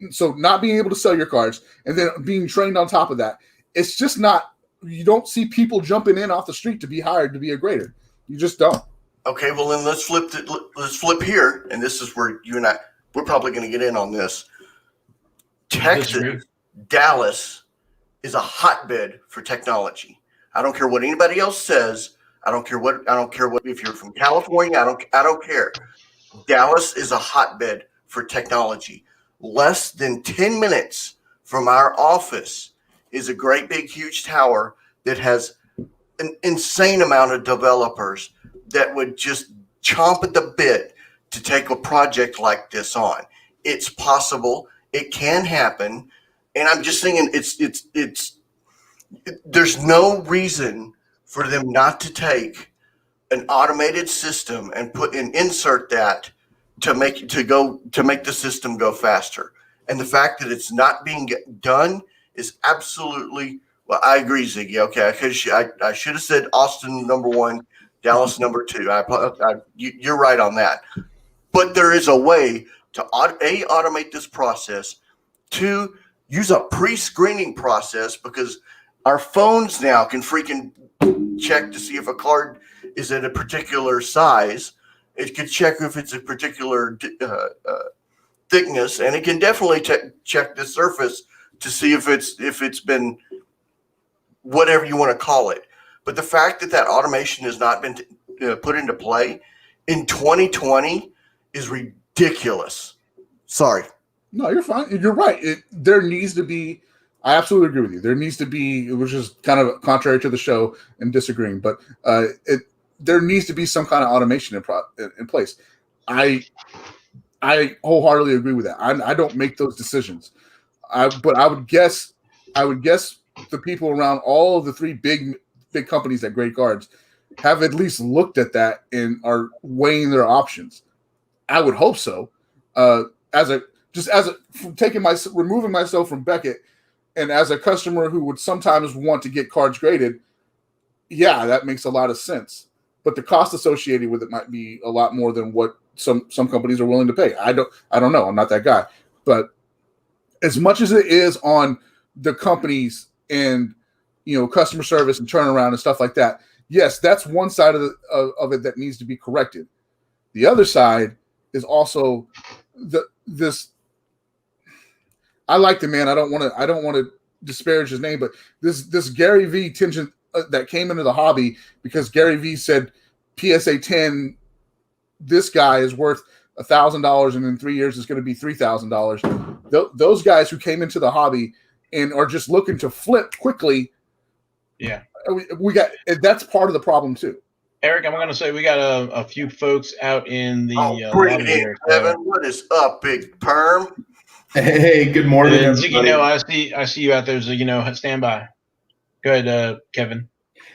Speaker 2: being able to sell your cards and then being trained on top of that, it's just not. You don't see people jumping in off the street to be hired to be a grader. You just don't.
Speaker 3: Okay, well then let's flip here, and this is where you and we're probably going to get in on this. Texas, Dallas is a hotbed for technology. I don't care what anybody else says. I don't care what if you're from California. I don't care. Dallas is a hotbed for technology. Less than 10 minutes from our office is a great big huge tower that has an insane amount of developers that would just chomp at the bit to take a project like this on. It's possible. It can happen, and I'm just thinking there's no reason for them not to take an automated system and insert that to make the system go faster. And the fact that it's not being done is absolutely, well, I agree, Ziggy. Okay, I should have said Austin number 1, Dallas number 2. You're right on that. But there is a way to automate this process, to use a pre-screening process, because our phones now can freaking check to see if a card is at a particular size. It can check if it's a particular thickness, and it can definitely check the surface to see if it's been whatever you want to call it. But the fact that automation has not been put into play in 2020 is ridiculous. Sorry.
Speaker 2: No, you're fine. You're right. There needs to be. I absolutely agree with you. There needs to be, which is kind of contrary to the show and disagreeing, but there needs to be some kind of automation in place. I wholeheartedly agree with that. I don't make those decisions. But I would guess the people around all of the 3 big companies that grade cards have at least looked at that and are weighing their options. I would hope so. Removing myself from Beckett, and as a customer who would sometimes want to get cards graded, yeah, that makes a lot of sense. But the cost associated with it might be a lot more than what some companies are willing to pay. I don't know. I'm not that guy. But as much as it is on the companies and customer service and turnaround and stuff like that, yes, that's one side of it that needs to be corrected. The other side is also this. I like the man. I don't want to disparage his name, but this Gary V tension that came into the hobby because Gary V said PSA 10, this guy is worth $1,000, and in 3 years it's going to be $3,000. Those guys who came into the hobby and are just looking to flip quickly.
Speaker 1: Yeah,
Speaker 2: we got that's part of the problem too.
Speaker 1: Eric, I'm going to say we got a few folks out in the
Speaker 3: bring it in, Kevin. What is up, Big Perm?
Speaker 5: Hey, good morning,
Speaker 1: everybody. I see you out there. So stand by. Go ahead, Kevin.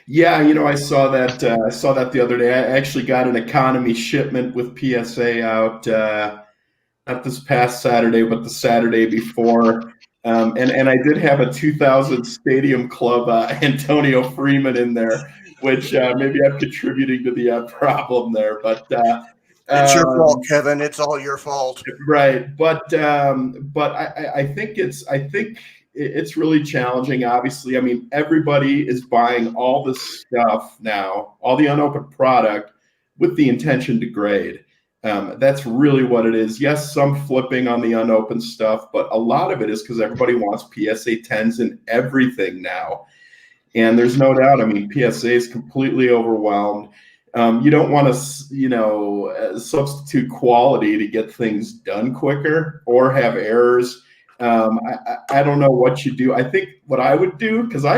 Speaker 5: Yeah, I saw that. I saw that the other day. I actually got an economy shipment with PSA out, not this past Saturday, but the Saturday before. And I did have a 2000 Stadium Club Antonio Freeman in there, which maybe I'm contributing to the problem there, but.
Speaker 3: It's your fault, Kevin. It's all your fault.
Speaker 5: Right. But I think it's really challenging. Obviously, I mean, everybody is buying all this stuff now, all the unopened product with the intention to grade. That's really what it is. Yes, some flipping on the unopened stuff, but a lot of it is because everybody wants PSA 10s and everything now. And there's no doubt, I mean, PSA is completely overwhelmed. You don't want to, substitute quality to get things done quicker or have errors. I don't know what you do. I think what I would do, because I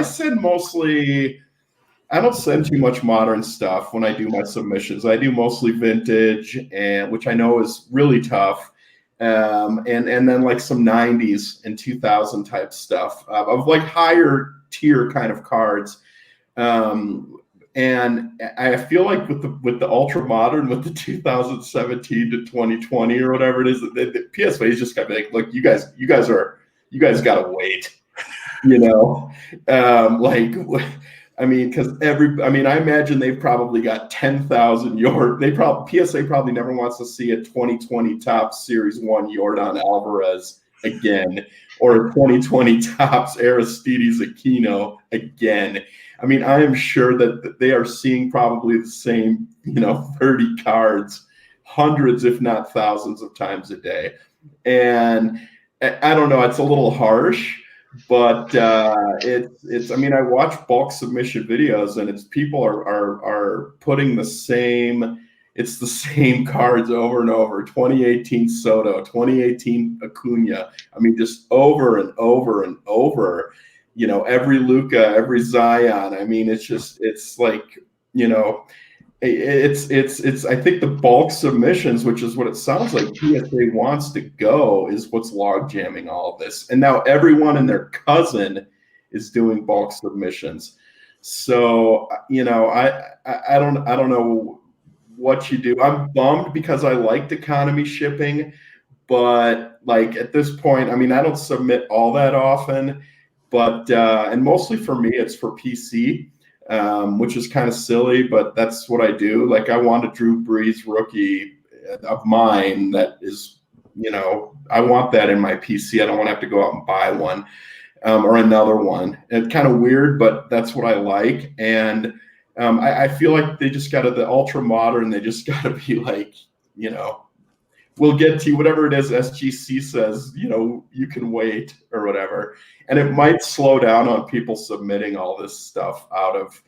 Speaker 5: don't send too much modern stuff when I do my submissions. I do mostly vintage, and which I know is really tough. And then like some 90s and 2000 type stuff of like higher tier kind of cards. And I feel like with the ultra modern, with the 2017 to 2020 or whatever it is, the PSA is just kind of like, look, you guys gotta wait, because I imagine they've probably got 10,000 PSA probably never wants to see a 2020 Topps Series 1 Yordan Alvarez again, or a 2020 Topps Aristides Aquino again. I mean, I am sure that they are seeing probably the same, 30 cards, hundreds, if not thousands of times a day. And I don't know, it's a little harsh, but it's, I mean, I watch bulk submission videos and it's people are putting the same cards over and over. 2018 Soto, 2018 Acuna. I mean, just over and over and over. Every Luka, every Zion. I mean, it's like, it's I think the bulk submissions, which is what it sounds like PSA wants to go, is what's log jamming all of this. And now everyone and their cousin is doing bulk submissions. So, I don't know what you do. I'm bummed because I liked economy shipping, but like at this point, I mean, I don't submit all that often, but and mostly for me, it's for PC. Which is kind of silly, but that's what I do. Like I want a Drew Brees rookie of mine that is, I want that in my PC. I don't want to have to go out and buy one or another one. It's kind of weird, but that's what I like. And I feel like they just got to, the ultra modern, they just got to be like, we'll get to you, whatever it is SGC says, you can wait or whatever. And it might slow down on people submitting all this stuff out of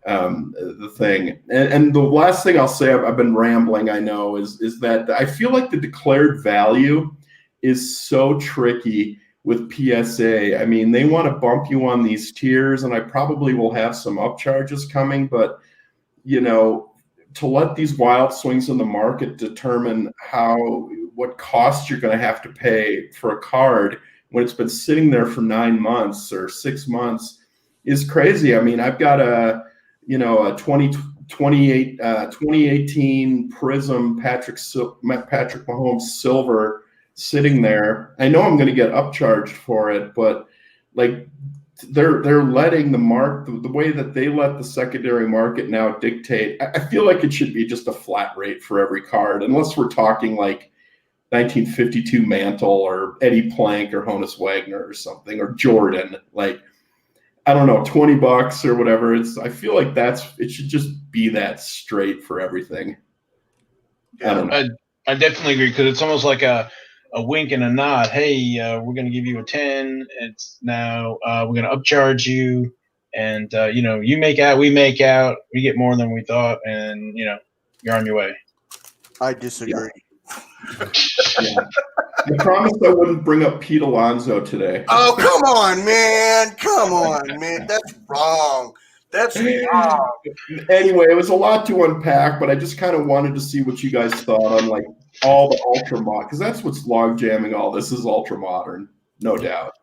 Speaker 5: the thing. And the last thing I'll say, I've been rambling, I know, is that I feel like the declared value is so tricky with PSA. I mean, they want to bump you on these tiers, and I probably will have some upcharges coming, but, to let these wild swings in the market determine what cost you're going to have to pay for a card when it's been sitting there for 9 months or 6 months is crazy. I mean, I've got a 2018 Prism Patrick Mahomes silver sitting there. I know I'm going to get upcharged for it, but like they're letting the way that they let the secondary market now dictate. I feel like it should be just a flat rate for every card, unless we're talking like 1952 Mantle or Eddie Plank or Honus Wagner or something, or Jordan. Like, I don't know, $20 or whatever. I feel like it should just be that straight for everything. I don't know.
Speaker 1: I definitely agree, because it's almost like a wink and a nod. Hey, we're going to give you a 10. It's now we're going to upcharge you, and you make out, we make out, we get more than we thought, and you're on your way.
Speaker 3: I disagree.
Speaker 5: Yeah. I promised I wouldn't bring up Pete Alonso today.
Speaker 3: Oh, come on, man. That's wrong. That's wrong.
Speaker 5: Anyway, it was a lot to unpack, but I just kind of wanted to see what you guys thought on like all the ultra mod, because that's what's log jamming all this is ultra modern, no doubt.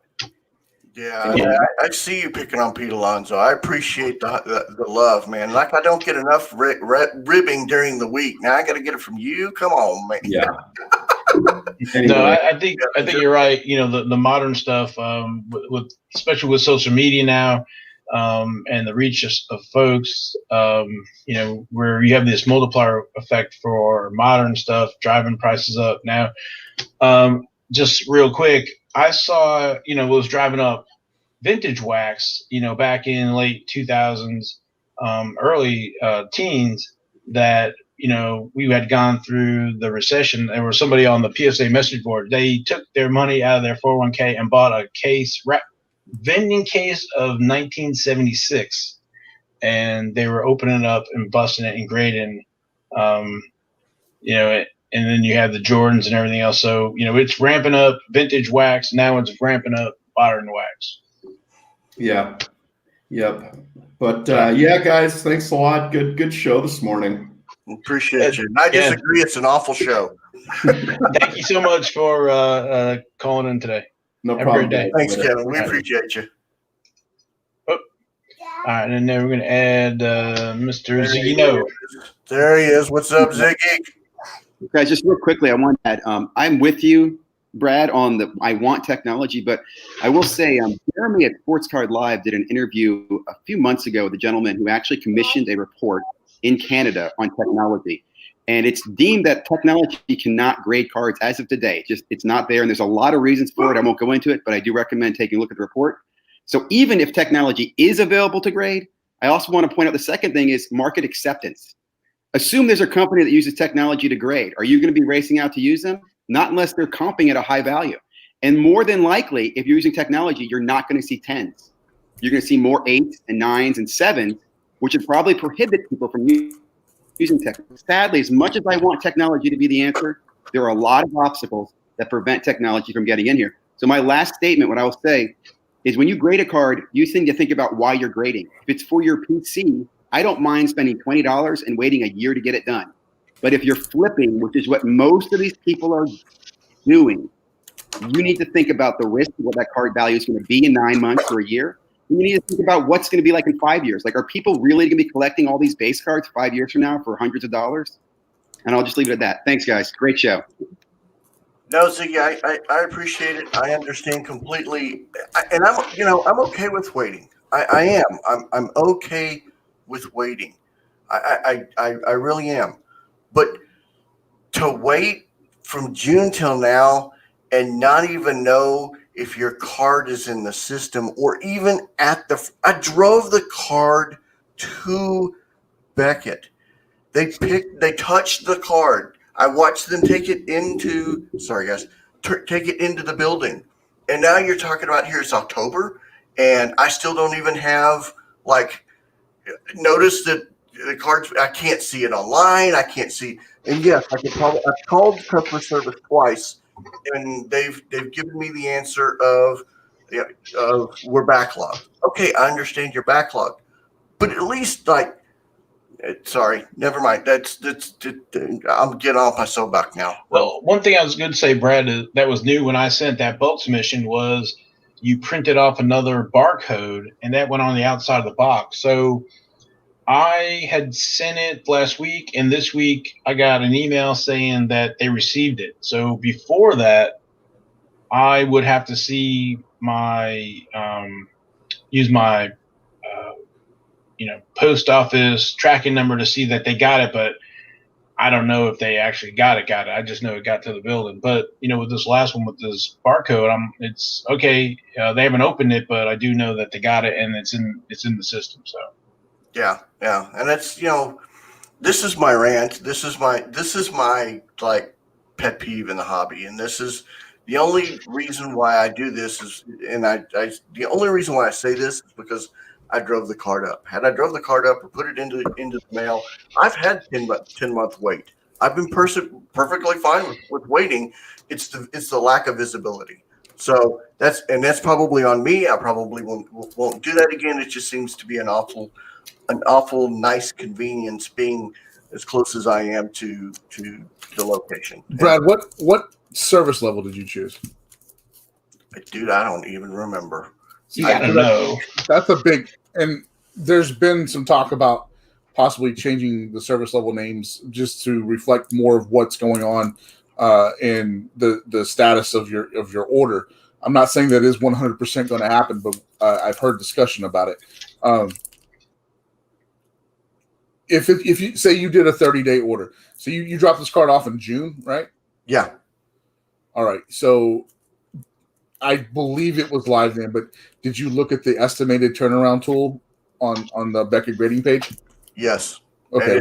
Speaker 3: Yeah, I see you picking on Pete Alonso. I appreciate the love, man. Like I don't get enough ribbing during the week. Now I got to get it from you. Come on, man.
Speaker 5: Yeah. Anyway.
Speaker 1: No, I think you're right. The modern stuff, with especially with social media now, and the reach of folks, where you have this multiplier effect for modern stuff, driving prices up. Now, just real quick, I saw, was driving up vintage wax, back in late 2000s, early teens, that, we had gone through the recession. There was somebody on the PSA message board. They took their money out of their 401k and bought a vending case of 1976, and they were opening it up and busting it and grading, and then you have the Jordans and everything else. So, it's ramping up vintage wax. Now it's ramping up modern wax.
Speaker 5: Yeah. Yep. But guys, thanks a lot. Good show this morning.
Speaker 3: Appreciate you. I disagree. It's an awful show.
Speaker 1: Thank you so much for calling in today.
Speaker 5: No
Speaker 1: Have
Speaker 5: problem.
Speaker 1: a great day.
Speaker 3: Thanks, Kevin. We appreciate you.
Speaker 1: Oh. All right, and then we're going to add Mr. Ziggy.
Speaker 3: There he is. What's up, Ziggy?
Speaker 6: Guys, just real quickly, I want to add, I'm with you, Brad, on the I want technology, but I will say Jeremy at Sports Card Live did an interview a few months ago with a gentleman who actually commissioned a report in Canada on technology. And it's deemed that technology cannot grade cards as of today. It's not there, and there's a lot of reasons for it. I won't go into it, but I do recommend taking a look at the report. So even if technology is available to grade, I also want to point out the second thing is market acceptance. Assume there's a company that uses technology to grade. Are you going to be racing out to use them? Not unless they're comping at a high value. And more than likely, if you're using technology, you're not going to see 10s. You're going to see more 8s and 9s and 7s, which would probably prohibit people from using tech. Sadly, as much as I want technology to be the answer, there are a lot of obstacles that prevent technology from getting in here. So my last statement, what I will say, is when you grade a card, you need to think about why you're grading. If it's for your PC, I don't mind spending $20 and waiting a year to get it done. But if you're flipping, which is what most of these people are doing, you need to think about the risk of what that card value is going to be in 9 months or a year. You need to think about what's going to be like in 5 years. Like, are people really going to be collecting all these base cards 5 years from now for hundreds of dollars? And I'll just leave it at that. Thanks, guys. Great show.
Speaker 3: No, Ziggy, I appreciate it. I understand completely, and I'm okay with waiting. I am. I'm okay with waiting. I really am. But to wait from June till now and not even know if your card is in the system or even I drove the card to Beckett. They touched the card. I watched them take it into, take it into the building. And now you're talking about here it's October and I still don't even have notice that the cards, I can't see it online. I can't see. And yes, I've called customer service twice and they've given me the answer of we're backlogged. Okay. I understand you're backlogged, but at least sorry, never mind. That's I'm getting off my soapbox now.
Speaker 1: Well, one thing I was going to say, Brad, that was new when I sent that bulk submission was you printed off another barcode and that went on the outside of the box. So I had sent it last week, and this week I got an email saying that they received it. So before that, I would have to see use my post office tracking number to see that they got it, but I don't know if they actually got it. I just know it got to the building. But with this last one with this barcode, it's okay. They haven't opened it, but I do know that they got it and it's in the system. So
Speaker 3: yeah, and that's this is my rant. This is my pet peeve in the hobby, and this is the only reason why I do this is, and the only reason why I say this is because I drove the card up. Had I drove the card up or put it into the mail, I've had 10-month wait. I've been perfectly fine with waiting. It's the lack of visibility. So that's probably on me. I probably won't do that again. It just seems to be an awful nice convenience being as close as I am to the location.
Speaker 2: Brad, what service level did you choose?
Speaker 3: Dude, I don't even remember.
Speaker 1: You gotta know.
Speaker 2: That's a big, and there's been some talk about possibly changing the service level names just to reflect more of what's going on in the status of your order. I'm not saying that is 100% going to happen, but I've heard discussion about it. If you say you did a 30-day order, so you dropped this card off in June, right?
Speaker 3: Yeah.
Speaker 2: All right. So I believe it was live then, but did you look at the estimated turnaround tool on the Beckett grading page?
Speaker 3: Yes.
Speaker 2: Okay.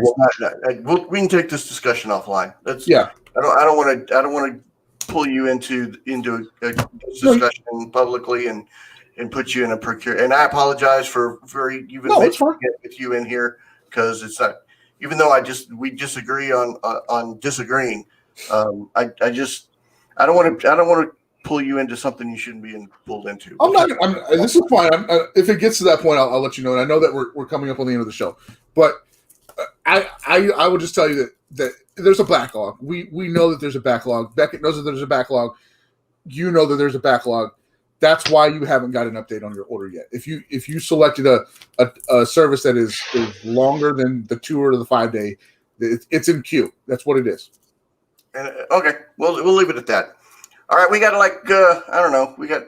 Speaker 3: We can take this discussion offline.
Speaker 2: Yeah.
Speaker 3: I don't want to pull you into a discussion publicly and put you in a procure. And I apologize for even mentioning it with you in here because it's not. Even though we disagree on disagreeing. I don't want to pull you into something you shouldn't be pulled into.
Speaker 2: This is fine. If it gets to that point, I'll let you know. And I know that we're coming up on the end of the show, but I would just tell you that there's a backlog. We know that there's a backlog. Beckett knows that there's a backlog. You know that there's a backlog. That's why you haven't got an update on your order yet. If you selected a service that is longer than the 2 or the 5 day, it's in queue. That's what it is.
Speaker 3: And okay, we'll leave it at that. All right, we got I don't know, we got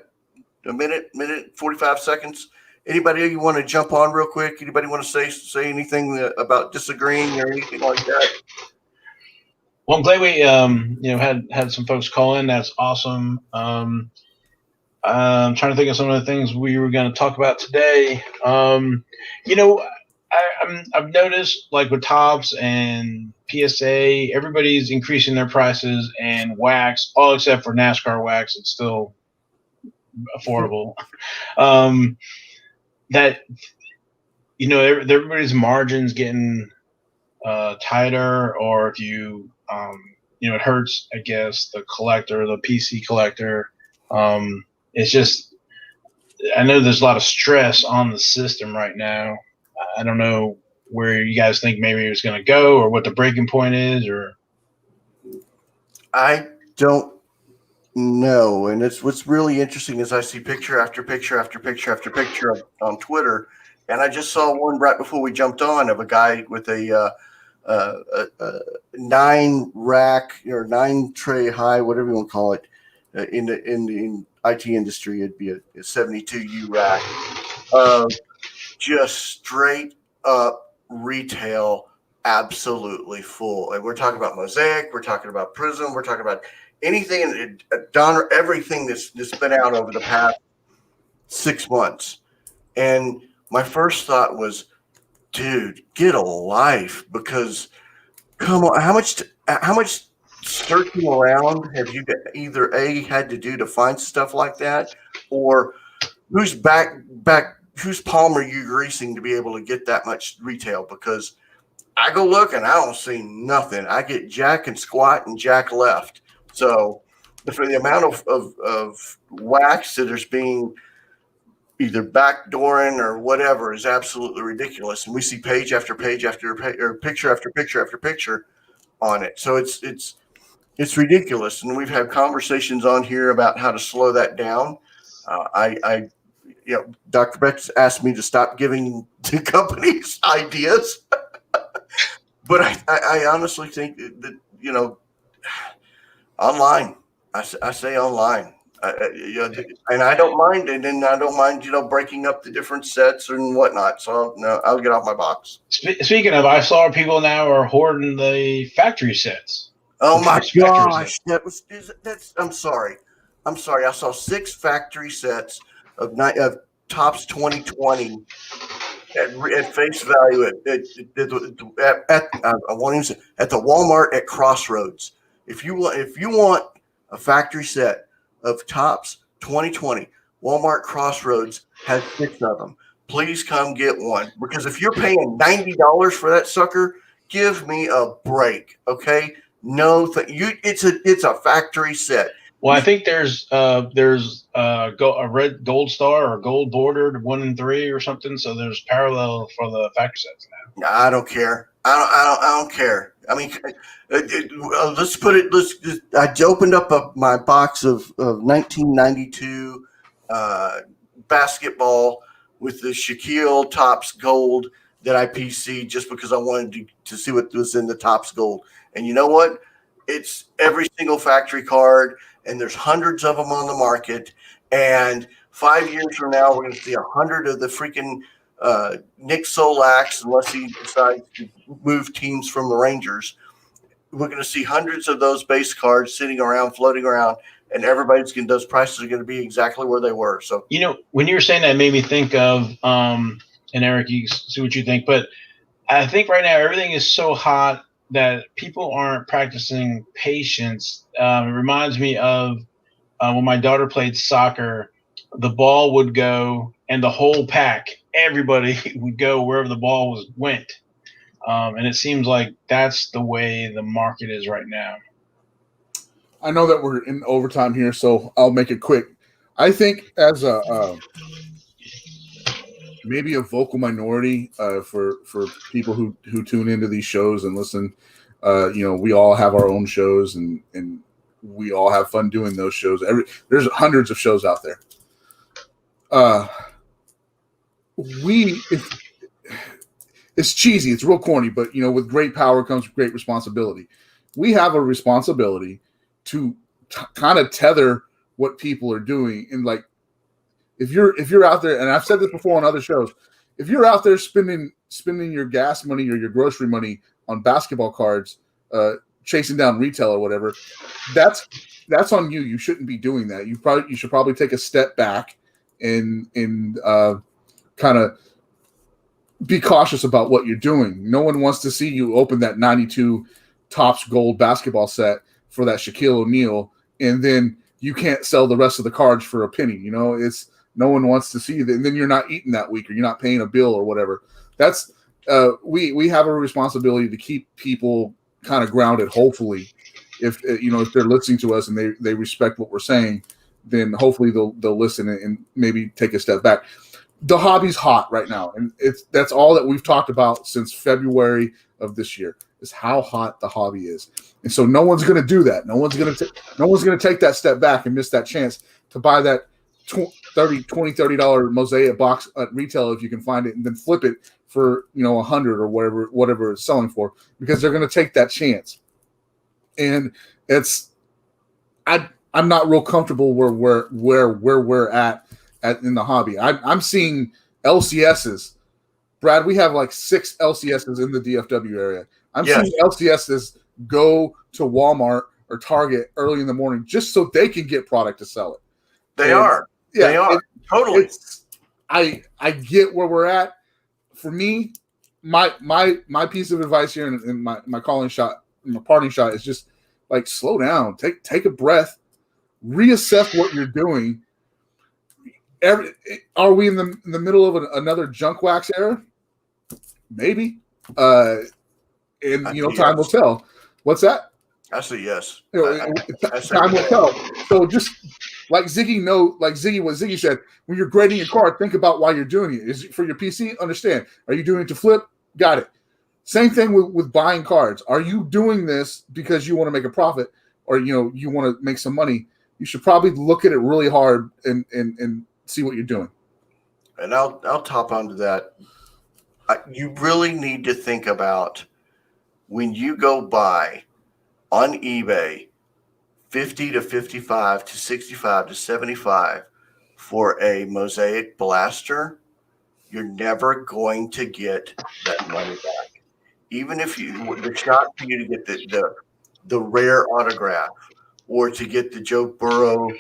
Speaker 3: a minute 45 seconds. Anybody you want to jump on real quick? Anybody want to say anything about disagreeing or anything like that?
Speaker 1: Well, I'm glad we had some folks call in. That's awesome. I'm trying to think of some of the things we were going to talk about today. I've noticed, like with Tops and PSA, everybody's increasing their prices, and wax, all except for NASCAR wax, it's still affordable. Everybody's margins getting tighter, or if it hurts, I guess, the collector, the PC collector. It's just, I know there's a lot of stress on the system right now. I don't know where you guys think maybe it was going to go, or what the breaking point is, or?
Speaker 3: I don't know. And it's what's really interesting is I see picture after picture after picture after picture on Twitter, and I just saw one right before we jumped on of a guy with a 9-rack or 9-tray high, whatever you want to call it, in the IT industry, it'd be a 72U rack of just straight up retail, absolutely full. And we're talking about Mosaic, we're talking about Prism, we're talking about anything, Donner, everything that's been out over the past 6 months. And my first thought was, dude, get a life, because come on, how much searching around have you either had to do to find stuff like that, or whose palm are you greasing to be able to get that much retail? Because I go look and I don't see nothing. I get jack and squat and jack left. So for the amount of wax that is being either backdooring or whatever is absolutely ridiculous. And we see page after page after or picture after picture after picture on it. So it's ridiculous. And we've had conversations on here about how to slow that down. Dr. Beck's asked me to stop giving the companies ideas, but I honestly think that, online, I say online, and I don't mind, and then I don't mind, breaking up the different sets and whatnot. So no, I'll get off my box.
Speaker 1: Speaking of, I saw people now are hoarding the factory sets.
Speaker 3: Oh my gosh, I'm sorry. I saw 6 factory sets of Topps 2020 at face value at the Walmart at Crossroads. If you want a factory set of Topps 2020, Walmart Crossroads has 6 of them. Please come get one, because if you're paying $90 for that sucker, give me a break, okay? No, it's a factory set.
Speaker 1: Well, I think there's a red gold star or gold bordered 1 and 3 or something. So there's parallel for the factory sets now.
Speaker 3: I don't care. I don't care. I mean, let's put it. I opened up my box of 1992 basketball with the Shaquille Topps Gold that I PC'd just because I wanted to see what was in the Topps Gold. And you know what? It's every single factory card, and there's hundreds of them on the market. And 5 years from now, we're going to see 100 of the freaking Nick Solak's, unless he decides to move teams from the Rangers. We're going to see hundreds of those base cards sitting around, floating around, and those prices are going to be exactly where they were. So,
Speaker 1: when you were saying that, it made me think of, and Eric, you see what you think, but I think right now everything is so hot that people aren't practicing patience. It reminds me of when my daughter played soccer, the ball would go and the whole pack, everybody would go wherever the ball went. And it seems like that's the way the market is right now.
Speaker 2: I know that we're in overtime here, so I'll make it quick. I think as maybe a vocal minority for people who tune into these shows and listen, we all have our own shows and we all have fun doing those shows. There's hundreds of shows out there. It's cheesy, it's real corny, but with great power comes great responsibility. We have a responsibility to kind of tether what people are doing, and like if you're out there, and I've said this before on other shows, if you're out there spending your gas money or your grocery money on basketball cards, chasing down retail or whatever, that's on you. You shouldn't be doing that. You should probably take a step back and kind of be cautious about what you're doing. No one wants to see you open that 92 Topps Gold basketball set for that Shaquille O'Neal, and then you can't sell the rest of the cards for a penny. It's no one wants to see that, and then you're not eating that week, or you're not paying a bill or whatever. That's we have a responsibility to keep people kind of grounded. Hopefully, if they're listening to us and they respect what we're saying, then hopefully they'll listen and maybe take a step back. the hobby's hot right now, and that's all that we've talked about since February of this year is how hot the hobby is, and so no one's going to do that. No one's going to take that step back and miss that chance to buy that $30 Mosaic box at retail if you can find it, and then flip it for $100 or whatever it's selling for, because they're going to take that chance. And I'm not real comfortable where we're at in the hobby. I'm seeing LCSs. Brad, we have like 6 LCSs in the DFW area. I'm seeing LCSs go to Walmart or Target early in the morning just so they can get product to sell it.
Speaker 3: They are totally.
Speaker 2: I get where we're at. For me, my piece of advice here and my calling shot, my parting shot is just like slow down, take a breath, reassess what you're doing. Are we in the middle of another junk wax era? Maybe. And time will tell. What's that?
Speaker 3: I say yes.
Speaker 2: Time will tell. So just like Ziggy what Ziggy said, when you're grading your car, think about why you're doing it. Is it for your PC? Understand. Are you doing it to flip? Got it. Same thing with buying cards. Are you doing this because you want to make a profit, or you want to make some money? You should probably look at it really hard and see what you're doing.
Speaker 3: And I'll top onto that. You really need to think about when you go buy on eBay 50 to 55 to 65 to 75 for a Mosaic blaster, you're never going to get that money back. Even if the shot for you to get the rare autograph or to get the Joe Burrow,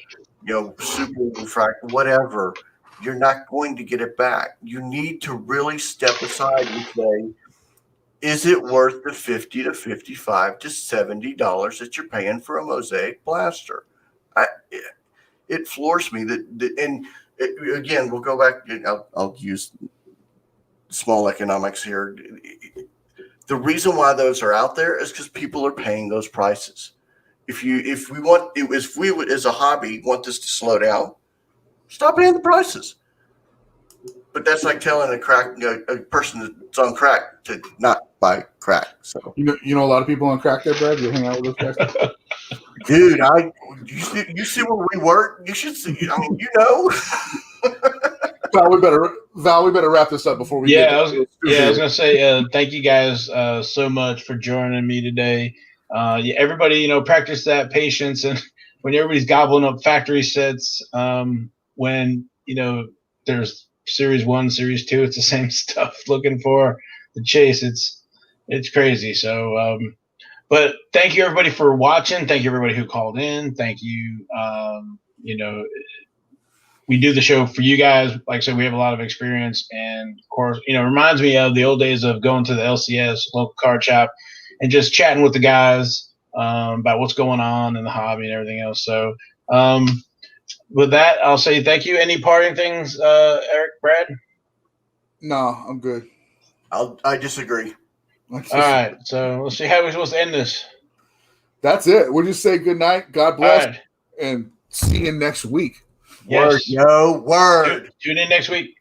Speaker 3: super refractor, whatever, you're not going to get it back. You need to really step aside and say, is it worth the $50 to $55 to $70 that you're paying for a Mosaic blaster? It floors me again, we'll go back. I'll use small economics here. The reason why those are out there is because people are paying those prices. If we as a hobby want this to slow down, stop paying the prices. But that's like telling a person that's on crack to not buy crack. So
Speaker 2: a lot of people on crack there, Brad. You hang out with those guys,
Speaker 3: dude. You see where we work. You should see. I mean,
Speaker 2: Val, we better wrap this up before we.
Speaker 1: I was gonna say thank you guys so much for joining me today. Everybody, practice that patience, and when everybody's gobbling up factory sets, when there's Series 1, Series 2, it's the same stuff. Looking for the chase, it's crazy. So, but thank you everybody for watching. Thank you everybody who called in. Thank you. We do the show for you guys. Like I said, we have a lot of experience, and of course, it reminds me of the old days of going to the LCS local card shop and just chatting with the guys about what's going on in the hobby and everything else. So, with that, I'll say thank you. Any parting things, Eric, Brad?
Speaker 2: No, I'm good.
Speaker 3: I disagree.
Speaker 1: All right, so let's see how we're supposed to end this.
Speaker 2: That's it. We'll just say good night. God bless, and see you next week.
Speaker 1: Yes.
Speaker 3: Word.
Speaker 1: Tune in next week.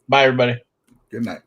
Speaker 1: Bye, everybody.
Speaker 2: Good night.